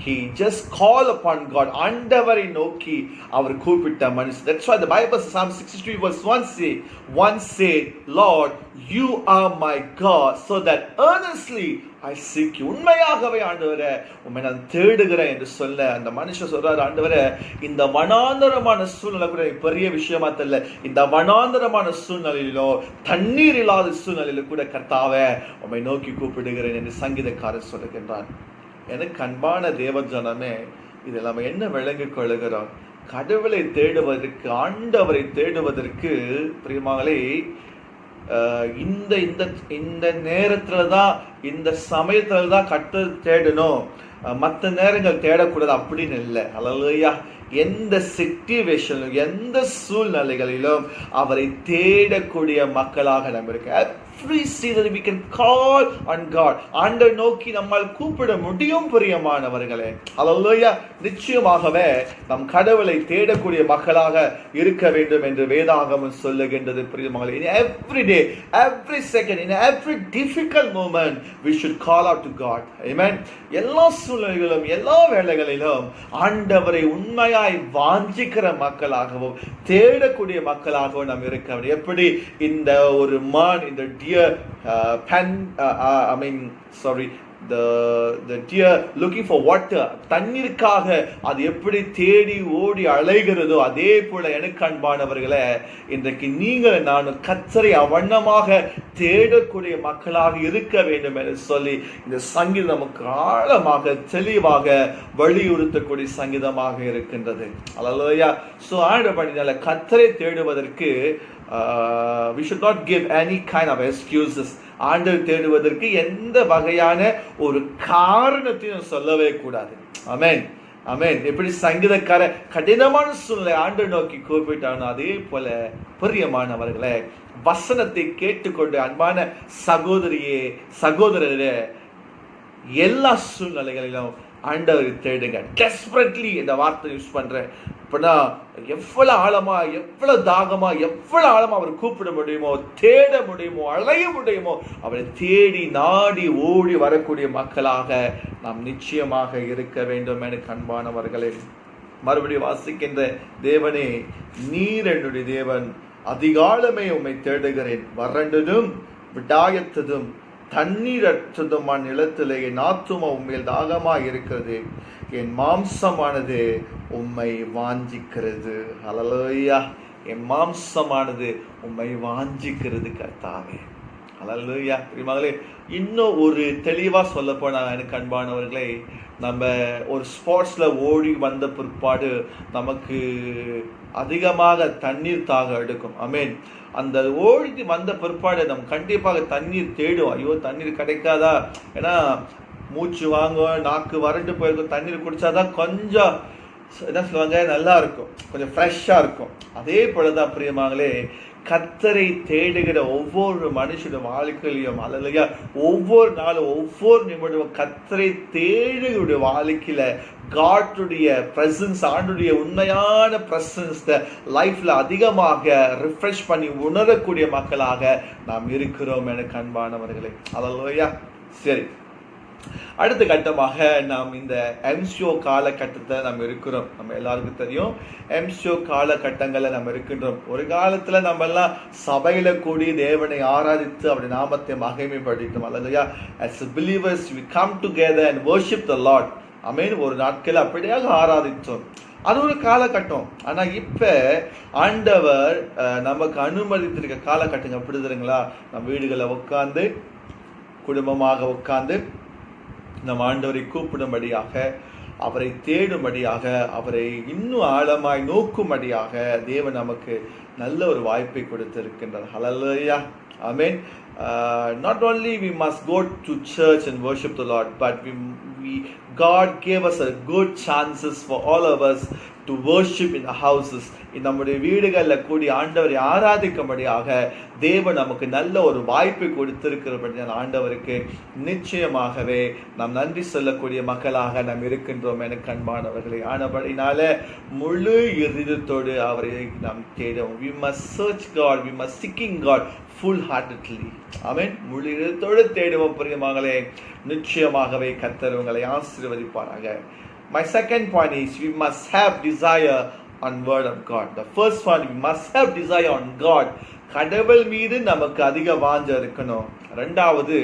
he just call upon God. ஆண்டவரை நோக்கி அவர் கூப்பிட்ட மனுஷன். That's why the Bible says, Psalm 63 verse 1 say, Lord, you are my God, so that earnestly I seek you. உண்மையாகவே ஆண்டவரே உம்மை நான் தேடுகிறேன் என்று சொல்ல அந்த மனுஷன் சொல்றாரு, ஆண்டவரே இந்த வனாந்தரமான சூழ்நிலை கூட பெரிய விஷயமா தெரியல, இந்த வனாந்தரமான சூழ்நிலையிலோ தண்ணீர் இல்லாத சூழ்நிலையில கூட கர்த்தாவே உம்மை நோக்கி கூப்பிடுகிறேன் என்று சங்கீதக்காரர் சொல்லுகின்றார். எனக்கு அன்பான தேவஜனமே, இதில் நம்ம என்ன விளங்கிக் கொள்ளுகிறோம்? கடவுளை தேடுவதற்கு, ஆண்டவரை தேடுவதற்கு பிரியமாங்களே, இந்த இந்த இந்த நேரத்துல தான், இந்த சமயத்துல தான் கர்த்தரை தேடணும், மற்ற நேரங்கள் தேடக்கூடாது அப்படின்னு இல்லை. அல்லேலூயா. எந்த சிச்சுவேஷனிலும் எந்த சூழ்நிலைகளிலும் அவரை தேடக்கூடிய மக்களாக நம்ம இருக்க. Every season we can call on God. ஆண்டவரை நோக்கி நம்மால் கூப்பிட முடியும் பிரியமானவர்களே. அல்லேலூயா. நிச்சயமாகவே நம் கடவுளை தேடக்கூடிய மக்களாக இருக்க வேண்டும் என்று வேதாகமம் சொல்லுகின்றது பிரியமானவர்களே. In every day, every second, in every difficult moment we should call out to God. Amen. எல்லா சூழ்நிலைகளிலும் எல்லா வேளைகளிலும் ஆண்டவரை உண்மையாய் வாஞ்சிக்கிற மக்களாகவும் தேடக்கூடிய மக்களாகவும் நாம் இருக்க வேண்டும். எப்படி இந்த ஒரு மான், இந்த deer the deer looking for water, தண்ணீருக்காக அது எப்படி தேடி ஓடி அலைகிறதோ, அதே போல எனக்கு அன்பானவர்களே, இன்றைக்கு நீங்கள் நானும் கர்த்தரை அவண்ணமாக தேடக்கூடிய மக்களாக இருக்க வேண்டும் என்று சொல்லி இந்த சங்கீதம் நமக்கு ஆழமாக தெளிவாக வலியுறுத்தக்கூடிய சங்கீதமாக இருக்கின்றது. அல்லேலூயா. சோ ஆண்டவரால கர்த்தரை தேடுவதற்கு we should not give any kind of excuses. ஆண்டவர் தேடுவதற்கு எந்த வகையான ஒரு காரணத்தையும் சொல்லவே கூடாது. ஆமென், ஆமென். எப்படி சங்கீதக்கார கடினமான சூழ்நிலை ஆண்டவர் நோக்கி கூப்பிட்டானோ, அதே போல பிரியமானவர்களே, வசனத்தை கேட்டுக்கொண்டு அன்பான சகோதரியே சகோதரரே, எல்லா சூழ்நிலைகளிலும் ஆண்டவரை தேடுங்க. டெஸ்பரேட்லி இந்த வார்த்தை யூஸ் பண்றேன். அப்படின்னா எவ்வளவு ஆழமா, எவ்வளவு தாகமா, எவ்வளவு ஆழமா அவர் கூப்பிட முடியுமோ, தேட முடியுமோ, அலைய முடியுமோ, அவரை தேடி நாடி ஓடி வரக்கூடிய மக்களாக நாம் நிச்சயமாக இருக்க வேண்டும் என அன்பானவர்களே. மறுபடியும் வாசிக்கின்ற தேவனே, நீர் என்னுடைய தேவன், அதிகாலமே உம்மை தேடுகிறேன். வறண்டதும் விடாயத்ததும் தண்ணீரற்றதுமான நிலத்திலே என் ஆத்துமா உண்மையில் தாகமாக இருக்கிறது, என் மாம்சமானது உம்மை வாஞ்சிக்கிறது. அல்லேலூயா. என் மாம்சமானது உம்மை வாஞ்சிக்கிறது கர்த்தாவே. அல்லேலூயா. மகளே, இன்னும் ஒரு தெளிவா சொல்ல போனா எனக்கு அன்பானவர்களே, நம்ம ஒரு ஸ்போர்ட்ஸ்ல ஓடி வந்த பிற்பாடு நமக்கு அதிகமாக தண்ணீர் தாகம் எடுக்கும். ஆமென். அந்த ஓடி வந்த பிற்பாடு நம்ம கண்டிப்பாக தண்ணீர் தேடும். ஐயோ தண்ணீர் கிடைக்காதா, ஏன்னா மூச்சு வாங்கும், நாக்கு வறண்டு போயிருக்கும், தண்ணீர் குடிச்சாதான் கொஞ்சம் என்ன சொல்லுவாங்க, நல்லா இருக்கும், கொஞ்சம் ஃப்ரெஷ்ஷாக இருக்கும். அதே போலதான் பிரியமாங்களே, கர்த்தரை தேடுகிற ஒவ்வொரு மனுஷனுடைய வாழ்க்கையிலையும், அல்லையா, ஒவ்வொரு நாளும் ஒவ்வொரு நிமிடமும் கர்த்தரை தேடுகிற வாழ்க்கையில காட்டுடைய பிரசன்ஸ், ஆண்டுடைய உண்மையான பிரசன்ஸ் லைஃப்ல அதிகமாக ரிஃப்ரெஷ் பண்ணி உணரக்கூடிய மக்களாக நாம் இருக்கிறோம் எனக்கு அன்பானவர்களே. அல்லேலூயா. சரி, அடுத்த கட்டமாக நாம் இந்த எம்சிஓ காலகட்டத்தை நம்ம இருக்கிறோம். நம்ம எல்லாருக்கும் தெரியும், எம்சிஓ காலகட்டங்களில் நம்ம இருக்கின்றோம். ஒரு காலத்துல நம்ம எல்லாம் சபையில கூடி தேவனை ஆராதித்து அவருடைய நாமத்தை மகிமைப்படுத்தோம். அல்லேலூயா. As believers we come together and worship the Lord. ஆமென். ஒரு நாட்கள் அப்படியாக ஆராதித்தோம். அது ஒரு காலகட்டம். ஆனா இப்ப ஆண்டவர் நமக்கு அனுமதித்திருக்க காலகட்டங்கள் எப்படி தெரியுங்களா? நம்ம வீடுகளை உட்கார்ந்து குடும்பமாக உட்கார்ந்து நம் ஆண்டவரை கூப்பிடும்படியாக, அவரை தேடும்படியாக, அவரை இன்னும் ஆழமாய் நோக்கும்படியாக தேவன் நமக்கு நல்ல ஒரு வாய்ப்பை கொடுத்திருக்கின்றார். ஹல்லேலூயா. ஆமென். Not only we must go to church and worship the Lord, but God gave us a good chances for all of us to worship in the houses. நம்முடைய வீடுகளில் கூடி ஆண்டவரை ஆராதிக்கும்படியாக தேவன் நமக்கு நல்ல ஒரு வாய்ப்பை கொடுத்திருக்கிறபடியால் ஆண்டவருக்கு நிச்சயமாகவே நாம் நன்றி சொல்லக்கூடிய மக்களாக நாம் இருக்கின்றோம் என அன்பானவர்களை. ஆனபடினால முழு இதயத்தோடு அவரை நாம் தேடுவோம். We must search God, we must seeking God full heartedly. ஆமென். முழு இதயத்தோடு தேடுவோம் பிரியமானவர்களே. நிச்சயமாகவே கர்த்தர் உங்களை ஆசீர்வதிப்பாராக. My second point is we must have desire on word of God. The first one, we must have desire on God. கடவுள் மீது நமக்கு அதிக வாஞ்சை இருக்கணும். இரண்டாவது,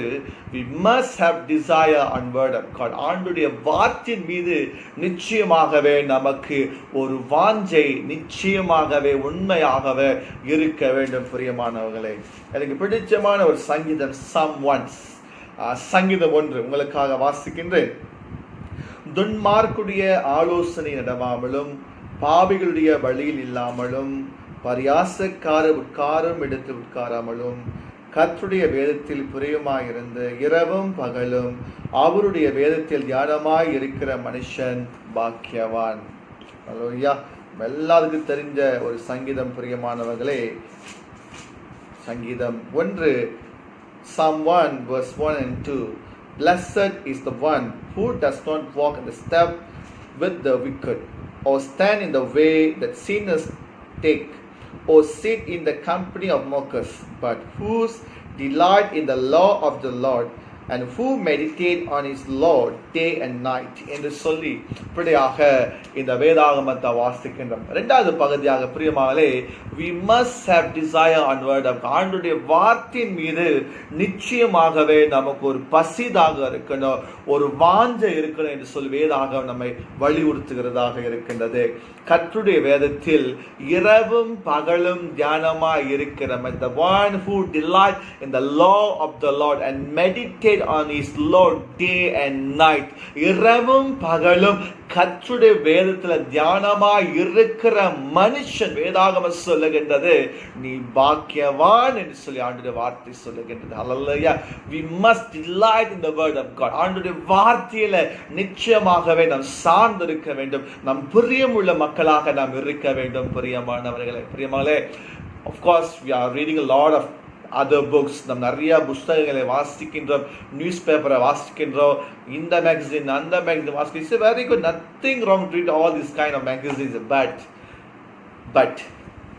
we must have desire on word of God. ஆண்டவருடைய வார்த்தையின் மீது நிச்சயமாகவே நமக்கு ஒரு வாஞ்சை நிச்சயமாகவே உண்மையாகவே இருக்க வேண்டும் பிரியமானவர்களே. எனக்கு பிடிச்சமான ஒரு சங்கீதம் Psalm 1, சங்கீதம் 1 உங்களுக்காக வாசிக்கின்றேன். துன்மார்க்குடைய ஆலோசனை நடவாமலும் பாவிகளுடைய வழியில் இல்லாமலும் பரியாசக்கார உட்காரும் இடத்தில் உட்காராமலும் கர்த்தருடைய வேதத்தில் பிரியமாயிருந்து இரவும் பகலும் அவருடைய வேதத்தில் தியானமாய் இருக்கிற மனுஷன் பாக்கியவான். அல்லேலூயா. எல்லாருக்கும் தெரிஞ்ச ஒரு சங்கீதம் பிரியமானவர்களே. சங்கீதம் 1 Psalm 1 verse 1 and 2. Blessed is the one who does not walk in the step with the wicked, or stand in the way that sinners take, or sit in the company of mockers, but whose delight in the law of the Lord, and who meditate on his law day and night. என்று சொல்லி இப்படியாக இந்த வேதாகமத்தை வாசிக்கின்றோம். இரண்டாவது பகுதியாக பிரியமானவர்களே, we must have desire on word of God. ஆண்டவருடைய வார்த்தையின் மீது நிச்சயமாகவே நமக்கு ஒரு பசிதாக இருக்கணும், ஒரு வாஞ்சை இருக்கணும் என்று சொல்லி வேதாகமம் நம்மை வலியுறுத்துகிறதாக இருக்கின்றது. கர்த்தருடைய வேதத்தில் இரவும் பகலும் தியானமாய் இருக்கிற the one who delight in the law of the Lord and meditate on his Lord day and night. இரவும் பகலும் கர்த்தருடைய வேதத்துல தியானமாய் இருக்கிற மனுஷன் வேதாகமம் சொல்லுகின்றது நீ பாக்கியவான் என்று சொல்லி ஆண்டவருடைய வார்த்தை சொல்லுகின்றது. ஹல்லேலூயா. We must delight in the word of God. ஆண்டவருடைய வார்த்தையில நிச்சயமாகவே நாம் சார்ந்திருக்க வேண்டும். நம் பிரியமுள்ள மக்களாக நாம் இருக்க வேண்டும் பிரியமானவர்களே. பிரியமானவர்களே, of course we are reading a lot of other books. நாம் நிறைய புத்தகங்களை வாசிக்கின்றோம், நியூஸ் பேப்பரை வாசிக்கின்றோம், இந்த மேகசின் அந்த மேகசின் வாசிக்கின்றோம். It's very good, nothing wrong to read all these kind of magazines, but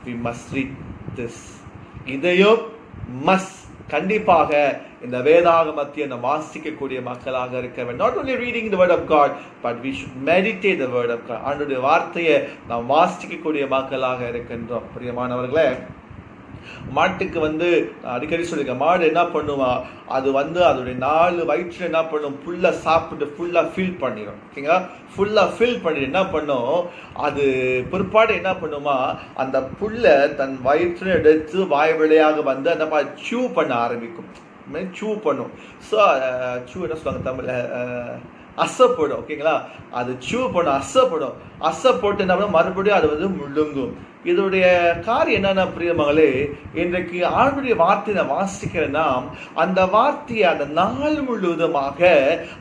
we must read this. இதையும் must கண்டிப்பாக இந்த வேதாகமத்தை நாம் வாசிக்கக்கூடிய மக்களாக இருக்க வேண்டும். Not only reading the word of God, but we should meditate the word of God. ஆண்டவருடைய வார்த்தையை நாம் வாசிக்கக்கூடிய மக்களாக இருக்கின்றோம் பிரியமானவர்களே. மாட்டுக்கு அடிக்கடி சொல்லிருக்க, மாடு என்ன பண்ணுவா, அது அதோடைய 4 வயிற்றுல என்ன பண்ணும், புல்ல சாப்பிட்டு ஃபுல்லா ஃபில் பண்ணிடும். ஓகேங்களா? ஃபுல்லா ஃபில் பண்ணிட்டு என்ன பண்ணும், அது பிற்பாடு என்ன பண்ணுமா, அந்த புல்ல தன் வயிற்றுல எடுத்து வாய் வழியாக அந்த சூ பண்ண ஆரம்பிக்கும். சூ பண்ணும். ஸோ சூ என்ன சொல்லுவாங்க தமிழ்ல, அசைப்படும். ஓகேங்களா? அது சூ பண்ணும், அசைப்படும். அசைப்போட்டு என்ன பண்ணும், மறுபடியும் அது முழுங்கும். இதோடைய காரியம் என்னன்னா பிரியமகளே, இன்றைக்கு ஆண்டவருடைய வார்த்தையை வாசிக்கிற நாம் அந்த வார்த்தையை அந்த நாள் முழுவதுமாக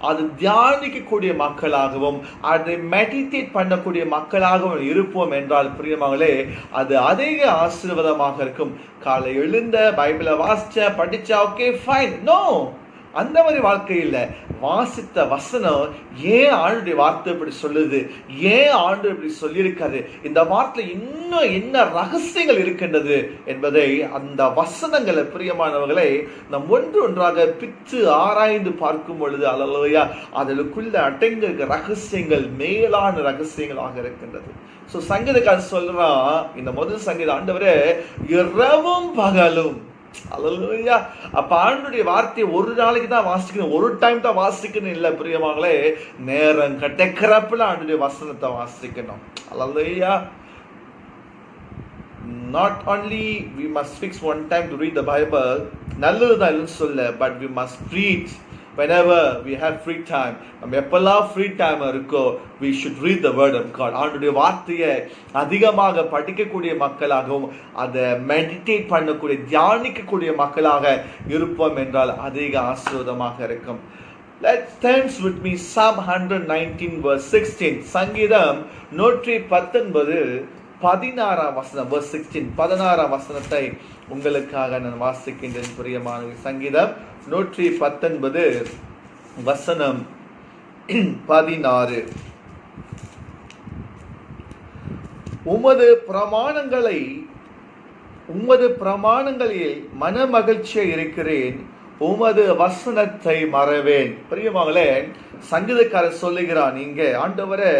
அது தியானிக்கக்கூடிய மக்களாகவும் அதை மெடிடேட் பண்ணக்கூடிய மக்களாகவும் இருப்போம் என்றால் பிரியமகளே, அது அதிக ஆசீர்வாதமாக இருக்கும். காலை எழுந்த பைபிளை வாசிச்ச படிச்சா ஓகே ஃபைன். நோ, அந்த மாதிரி வாழ்க்கை இல்லை. வாசித்த வசனம் ஏன் ஆண்டவருடைய வார்த்தை இப்படி சொல்லுது, ஏன் ஆண்டவர் இப்படி சொல்லியிருக்காரு, இந்த வார்த்தை இன்னும் என்ன ரகசியங்கள் இருக்கின்றது என்பதை அந்த வசனங்களை பிரியமானவர்களை நம் ஒன்றாக பித்து ஆராய்ந்து பார்க்கும் பொழுது அல்லேலூயா அதற்குள்ள அடங்கி இருக்க ரகசியங்கள் மேலான ரகசியங்களாக இருக்கின்றது. ஸோ சங்கீதக்காரன் சொல்றான், இந்த முதல் சங்கீதம், ஆண்டவரே இரவும் பகலும். அல்லேலூயா. அப்ப ஆண்டவருடைய வார்த்தையை ஒரு நாளைக்கு தான் வாசிக்கணும், ஒரு டைம் தான் வாசிக்கணும் இல்லை பிரியமாங்களே, நேரம் கிடைக்கிறப்பல ஆண்டவருடைய வசனத்தை வாசிக்கணும். அல்லேலூயா. Not only we must fix one time to read the Bible, நல்லதுதான் இல்லைன்னு சொல்ல, but we must read whenever we have free time. நம்ம எப்பெல்லாம் ஃப்ரீ டைம் இருக்கோ we should read the word of God. ஆண்டவருடைய வார்த்தையை அதிகமாக படிக்கக்கூடிய மக்களாகவும் அதை மெடிடேட் பண்ணக்கூடிய தியானிக்கக்கூடிய மக்களாக இருப்போம் என்றால் அதிக ஆசீர்வாதமாக இருக்கும். Let's turn with me Psalm 119 verse 16. சங்கீதம் 119 16ஆம் வசனம் verse 16. 16ஆம் வசனத்தை உங்களுக்காக நான் வாசிக்கின்றேன் பிரியமானவர்களே. சங்கீதம் 119 வசனம் 16. உமது பிரமாணங்களில் மன மகிழ்ச்சியா இருக்கிறேன், உமது வசனத்தை மறவேன். பிரியமானவர்களே, சங்கீதக்காரர் சொல்லுகிறான், இங்க ஆண்டவரே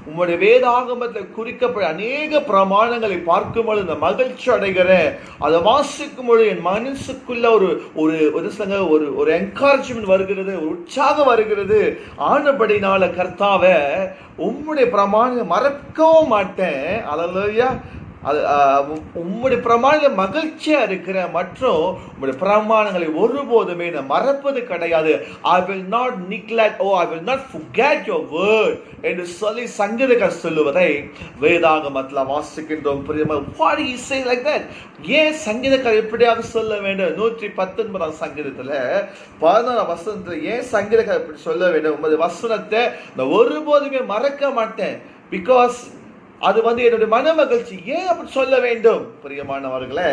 உம்முடைய வேதாகமத்தில் குறிக்கப்பட்ட அநேக பிரமாணங்களை பார்க்கும் பொழுது இந்த மகிழ்ச்சி அடைகிறேன். அதை வாசிக்கும் பொழுது என் மனசுக்குள்ள ஒரு என்கரேஜ்மெண்ட் வருகிறது, ஒரு உற்சாகம் வருகிறது. ஆனபடினால கர்த்தாவே உம்முடைய பிரமாணங்களை மறக்கவும் மாட்டேன். அல்லேலூயா. உம்முடைய பிரமாணங்களை மகிழ்ச்சியா இருக்கிற மற்றும் உம்முடைய பிரமாணங்களை ஒருபோதுமே நான் மறப்பது கிடையாது. I will not neglect, I will not forget your word என்று சொல்லி சங்கீதக்காரர் சொல்லுவதை வேதாகமத்தில் வாசிக்கின்றோம். Why do you say like that? ஏன் சங்கீதக்காரர் இப்படியாக சொல்ல வேண்டும்? 119 சங்கீதத்துல 14 வசனத்துல ஏன் சங்கீதக்காரர் இப்படி சொல்ல வேண்டும்? உமது வசனத்தை நான் ஒருபோதுமே மறக்க மாட்டேன். பிகாஸ் அது என்னுடைய மன மகிழ்ச்சி. ஏன் அப்படி சொல்ல வேண்டும்? பிரியமானவர்களே,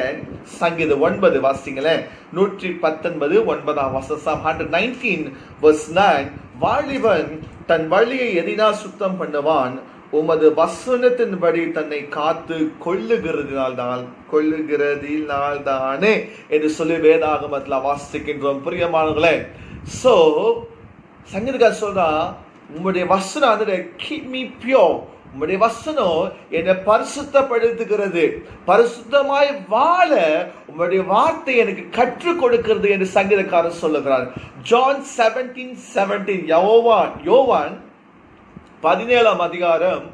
சங்கீதம் 9 வாசிங்களேன். 119 9ஆம் வசனம். 119 verse 9. வாலிபன் தன் வழியை எதினால் சுத்தம் பண்ணுவான், உமது வசனத்தின்படி தன்னை காத்து கொள்ளுகிறதினால் தானே என்று சொல்லி வேதாகமத்தில் வாசிக்கின்றோம். பிரியமானவர்களே, சோ சங்கீதக்காரர் சொல்றா, உம்முடைய வசனம் keep me pure. உம்முடைய வசனம் என்னை பரிசுத்தப்படுத்துகிறது, பரிசுத்தமாய் வாழ உம்முடைய வார்த்தை எனக்கு கற்றுக் கொடுக்கிறது என்று சங்கீதக்காரர் சொல்லுகிறார். John 17:17. யோவான் 17ஆம் அதிகாரம்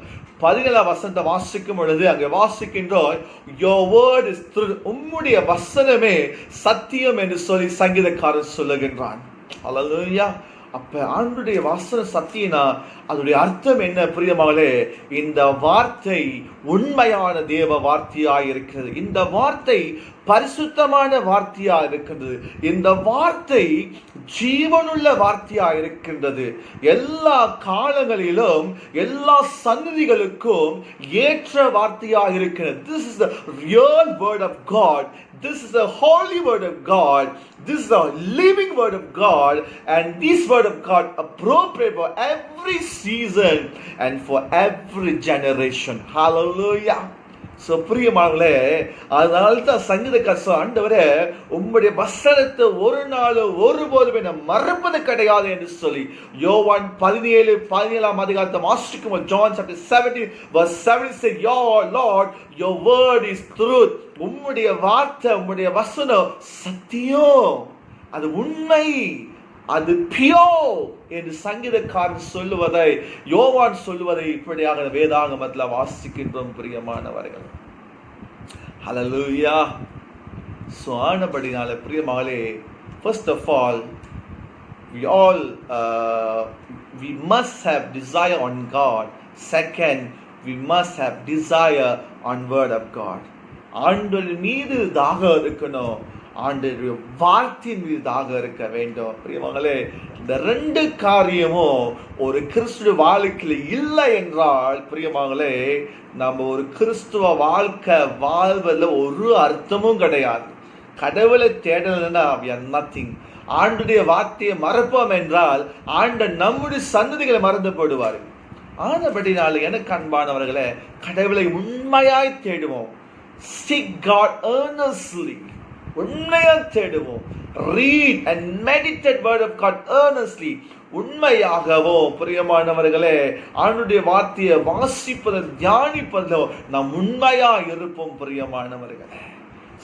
17ஆம் வசனத்தை வாசிக்கும் பொழுது அங்கே வாசிக்கின்றோம், your word is truth. உம்முடைய வசனமே சத்தியம் என்று சொல்லி சங்கீதக்காரர் சொல்லுகின்றான். அல்லேலூயா. அப்ப ஆண்டுடைய வசன சத்தியனா அதோடைய அர்த்தம் என்ன? பிரியமானவர்களே, இந்த வார்த்தை உண்மையான தேவ வார்த்தையாய் இருக்கிறது. இந்த வார்த்தை பரிசுத்தமான வார்த்தையா இருக்கின்றது. இந்த வார்த்தை ஜீவனுள்ள வார்த்தையா இருக்கின்றது. எல்லா காலங்களிலும் எல்லா சந்நிதிகளுக்கும் ஏற்ற வார்த்தையா இருக்கிறது. This is the real word of God. This is the holy word of God. This is the living word of God, and this word of God appropriate for every season and for every generation. Hallelujah. So பிரியமானவர்களே, அதனால தான் சங்கீதக்காரர் ஆண்டவரே உம்முடைய வசனத்தை ஒரு நாள் ஒருபோதுமே நான் மறப்பது கிடையாது என்று சொல்லி யோவான் 17ஆம் அதிகாரத்தை வாசிக்கும் John chapter 17 verse 7 said, Lord, your word is truth. உம்முடைய வார்த்தை, உம்முடைய வசனம் சத்தியம், அது உண்மை, அது பியோர் என்று சங்கீதக்காரன் சொல்லுவதை, யோவான் சொல்லுவதை இப்படியாக வேதாகமத்தில் வாசிக்கின்றோம். பிரியமானவர்கள், ஹல்லேலூயா. சோ ஆனபடினால பிரியமானே, first of all we must have desire on God. Second, we must have desire on word of God. ஆண்டவர் மீது தாகம் இருக்கணும், ஆண்டவருடைய வார்த்தையின் மீது தாகம் இருக்க வேண்டும். பிரியமானவர்களே, இந்த ரெண்டு காரியமும் ஒரு கிறிஸ்துவ வாழ்க்கையில் இல்லை என்றால் பிரியமானவர்களே, நம்ம ஒரு கிறிஸ்துவ வாழ்க்கை வாழ்வதில் ஒரு அர்த்தமும் கிடையாது. கடவுளை தேடலைன்னா we are nothing. ஆண்டுடைய வார்த்தையை மறப்போம் என்றால் ஆண்டவர் நம்முடைய சந்ததிகளை மறந்து போடுவார். ஆனபடினால எனக்கு அன்பானவர்களே, கடவுளை உண்மையாய் தேடுவோம். Seek God earnestly. உண்மையா தேடுவோம். Read and meditate word of God earnestly. உண்மையாகவும் பிரியமானவர்களே, ஆண்டவருடைய வார்த்தையை வாசிப்பதில் தியானிப்பதிலோ நாம் உண்மையா இருப்போம். பிரியமானவர்களே,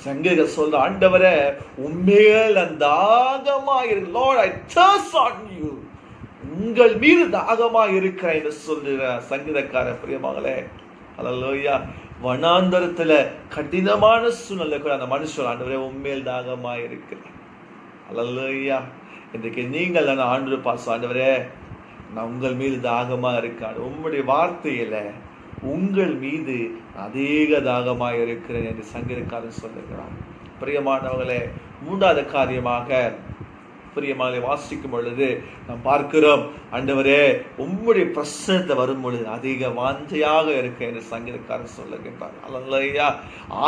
சங்கீதக்காரர் சொல்ற, ஆண்டவரே உம்மேல் தாகமா இருக்கு. Lord, I thirst on you. உங்கள் மீது தாகமா இருக்கிறேன் என்று சொல்லுற சங்கீதக்காரர். பிரியமானவர்களே, ஹல்லேலூயா. வனாந்தரத்துல கடினமான சூழ்நிலை கூட அந்த மனுஷன், ஆண்டவரே உண்மையில் தாகமா இருக்கிறேன். ஹல்லேலூயா. இன்றைக்கு நீங்கள் ஆண்டவரை பார்த்து, ஆண்டவரே நான் உங்கள் மீது தாகமா இருக்கேன், உம்முடைய வார்த்தையில உங்கள் மீது அதிக தாகமா இருக்கிறேன் என்று சங்கீதக்காரன் சொல்லுகிறான். பிரியமானவர்களே, மூன்றாவது காரியமாக பிரியமானவர்களே, வாசிக்கும் பொழுது நாம் பார்க்கிறோம், ஆண்டவரே உம்முடைய பிரசன்னத்தை வரும் பொழுது அதிக வாஞ்சையாக இருக்க என்று சங்கீதக்காரர் சொல்லுகின்றார். அல்லேலூயா.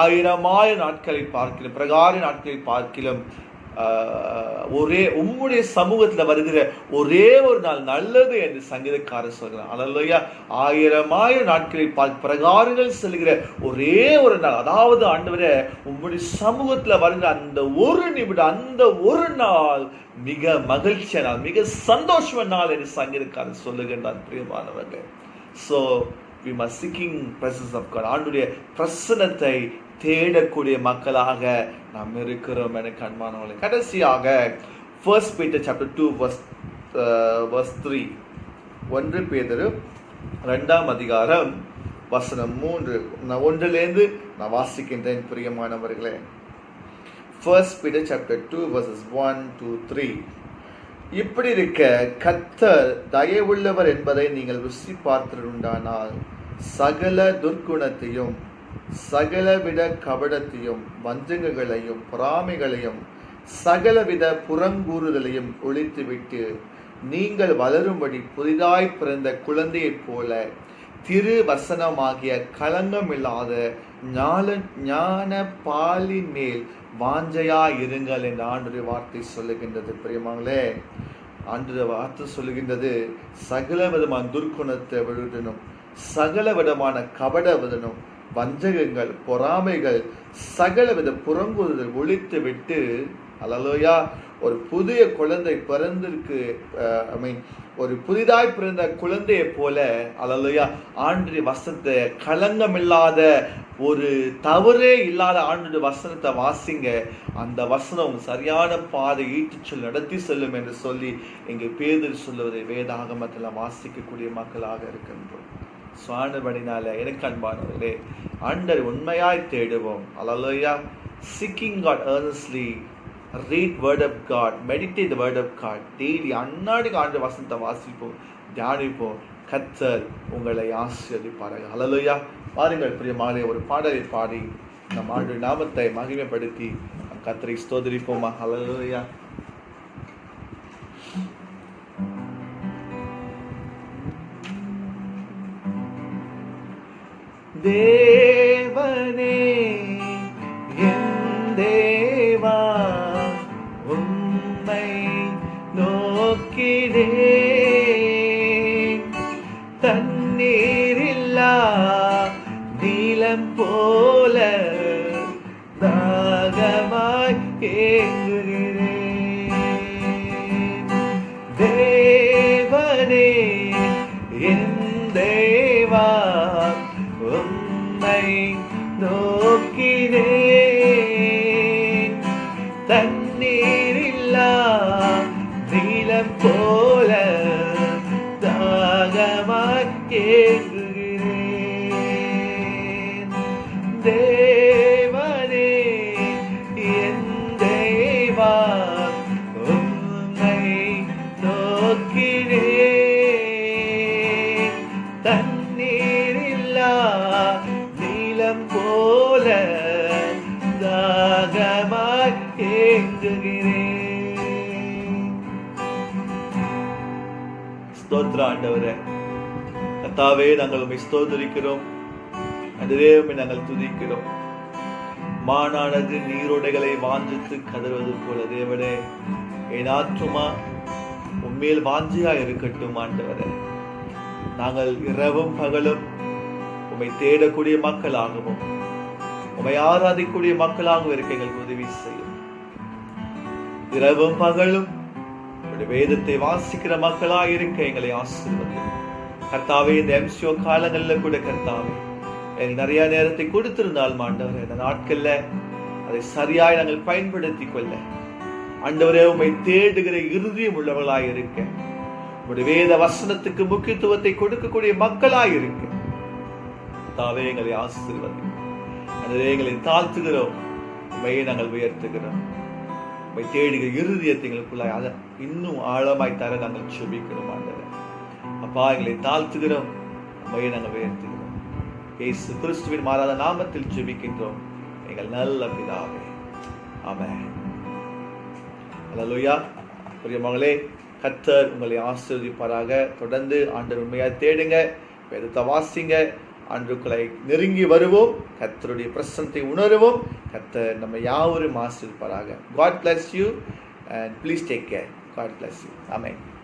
1000 நாட்களை பார்க்கிலும், பிரகார நாட்களை பார்க்கிலும் ஒரே உம்முடைய சமூகத்துல வருகிற ஒரே ஒரு நாள் நல்லது என்று சங்கீதக்காரர் சொல்கிறார். அல்லேலூயா. 1000 நாட்களை பிரகாரங்கள் செல்கிற ஒரே ஒரு நாள், அதாவது ஆண்டவரே உம்முடைய சமூகத்துல வருகிற அந்த ஒரு நிமிடம், அந்த ஒரு நாள் மிக மகிழ்ச்சியான நாள், மிக சந்தோஷமான நாள் என்று சங்கீதக்காரர் சொல்லுகின்றார். பிரியமானவர்களே, so we must seeking presence of God. ஆண்டுடைய பிரசன்னத்தை தேடக்கூடிய மக்களாக நாம் இருக்கிறோம் எனக்கு அன்பானவர்களே. கடைசியாக 1 Peter chapter 2 verse 3, 1 பேதுரு 2ஆம் அதிகாரம் வசனம் 3, நான் 1லேருந்து நான் வாசிக்கின்றேன். பிரியமானவர்களே, 1 Peter chapter 2 verses 1 to 3. இப்படி இருக்க கர்த்தர் தயவுள்ளவர் என்பதை நீங்கள் ருசி பார்த்ததுண்டானால் சகல துர்க்குணத்தையும் சகலவித கபடத்தையும் வஞ்சகங்களையும் பொறாமைகளையும் சகலவித புறங்கூறுதலையும் ஒழித்துவிட்டு நீங்கள் வளரும்படி புதிதாய் பிறந்த குழந்தையைப் போல திரு வசனமாகிய களங்கமில்லாத ஞான பாலின் மேல் வாஞ்சையா இருங்கள் என்று ஆண்டுடைய வார்த்தை சொல்லுகின்றது. பிரியமாங்களே, ஆண்டுடைய வார்த்தை சொல்லுகின்றது, சகல விதமான துர்க்குணத்தை விடணும், சகல விதமான கபட விடணும், வஞ்சகங்கள் பொறாமைகள் சகலவித புறங்குதல் ஒழித்து விட்டு, அல்லேலூயா, ஒரு புதிய குழந்தை பிறந்திருக்கு, ஒரு புதிதாய் பிறந்த குழந்தையை போல, அல்லேலூயா, ஆண்டுடைய வசனத்தை களங்கமில்லாத ஒரு தவறே இல்லாத ஆண்டுடைய வசனத்தை வாசிங்க. அந்த வசனம் சரியான பாதை ஈட்டு நடத்தி செல்லும் என்று சொல்லி இங்கே பேதுரு சொல்லுவதை வேதாகமத்தில் வாசிக்கக்கூடிய மக்களாக இருக்கின்றோம். சுவானபடினால எனக்கு அன்பானவர்களே, ஆண்டரை உண்மையாய் தேடுவோம். அல்லேலூயா. seeking God earnestly, read word of God, meditate the word of God daily. அன்னாடிக்கு ஆண்டு வசனத்தை வாசிப்போம், தியானிப்போம். கர்த்தர் உங்களை ஆசீர்வதிப்பார்கள். அல்லேலூயா. பாருங்கள் பிரியமானே, ஒரு பாடலை பாடி நம் ஆண்டு நாமத்தை மகிமைப்படுத்தி கர்த்தரை ஸ்தோத்திரிப்போமா. அல்லேலூயா. தேவனே என் தேவா, உம்மை நோக்கினேன், தண்ணீரில்லா நீலம் போல தாகமாய் ஏங்குகிறேன். தேவனே என் தேவா, உம்மை நோக்கினேன், தண்ணீரில்லா நீலம் போல தாகமாய் ஏங்குகிறேன். தேவனே என் தேவா, உம்மை நோக்கினேன், தண்ணீரில்லா நீலம் போல தாகமாய் ஏங்குகிறேன். ஸ்தோத்திர ஆண்டவரே, கர்த்தாவே, நாங்கள் உம்மை ஸ்தோத்திரிக்கிறோம். அதுவே உம்மை நாங்கள் துதிக்கிறோம். மானானது நீரோடைகளை வாஞ்சித்து கதறுவது போல தேவனே, என் ஆத்துமா உம்மேல் வாஞ்சியா இருக்கட்டும். ஆண்டவரே, நாங்கள் இரவும் பகலும் உம்மை தேடக்கூடிய மக்களாகவும் உம்மை ஆராதிக்கூடிய மக்களாகவும் இருக்க எங்களுக்கு உதவி செய்யும். இரவும் பகலும் உம்முடைய வேதத்தை வாசிக்கிற மக்களாக இருக்க எங்களை ஆசீர்வதியும். கர்த்தாவே, இந்த எம்சிஓ காலங்களில் கூட கர்த்தாவே எங்களுக்கு நிறைய நேரத்தை கொடுத்திருந்தால் ஆண்டவரே, இந்த நாட்கள்ல அதை சரியாய் நாங்கள் பயன்படுத்தி கொள்ள ஆண்டவரே உம்மை தேடுகிற இருதயம் உள்ளவர்களாக இருக்க, உம்முடைய வேத வசனத்துக்கு முக்கியத்துவத்தை கொடுக்கக்கூடிய மக்களாக இருக்க தாவே எங்களை ஆசீர்வதியும். அதுவே எங்களை தாழ்த்துகிறோம், உண்மையை நாங்கள் உயர்த்துகிறோம். உம்மை தேடுகிற இருதயத்தை எங்களுக்குள்ளாய் அதை இன்னும் ஆழமாய் தர நாங்கள் செபிக்கிறோம். ஆண்டவரே அப்பா, எங்களை தாழ்த்துகிறோம், உண்மையை நாங்கள் உயர்த்துகிறோம். இயேசு கிறிஸ்துவின் மாறாத நாமத்தில் செபிக்கின்றோம் எங்கள் நல்ல பிதாவே. ஆமென். அல்லேலூயா. பிரியமகளே, கர்த்தர் உங்களை ஆசீர்வதிப்பாராக. தொடர்ந்து ஆண்டவர் உண்மையாக தேடுங்க, வேதத்தை வாசிங்க, ஆண்டுகளை நெருங்கி வருவோம், கர்த்தருடைய பிரசன்னத்தை உணருவோம். கர்த்தர் நம்ம யாவரும் ஆசீர்வதிப்பாராக. God bless you and please take care. God bless you. Amen.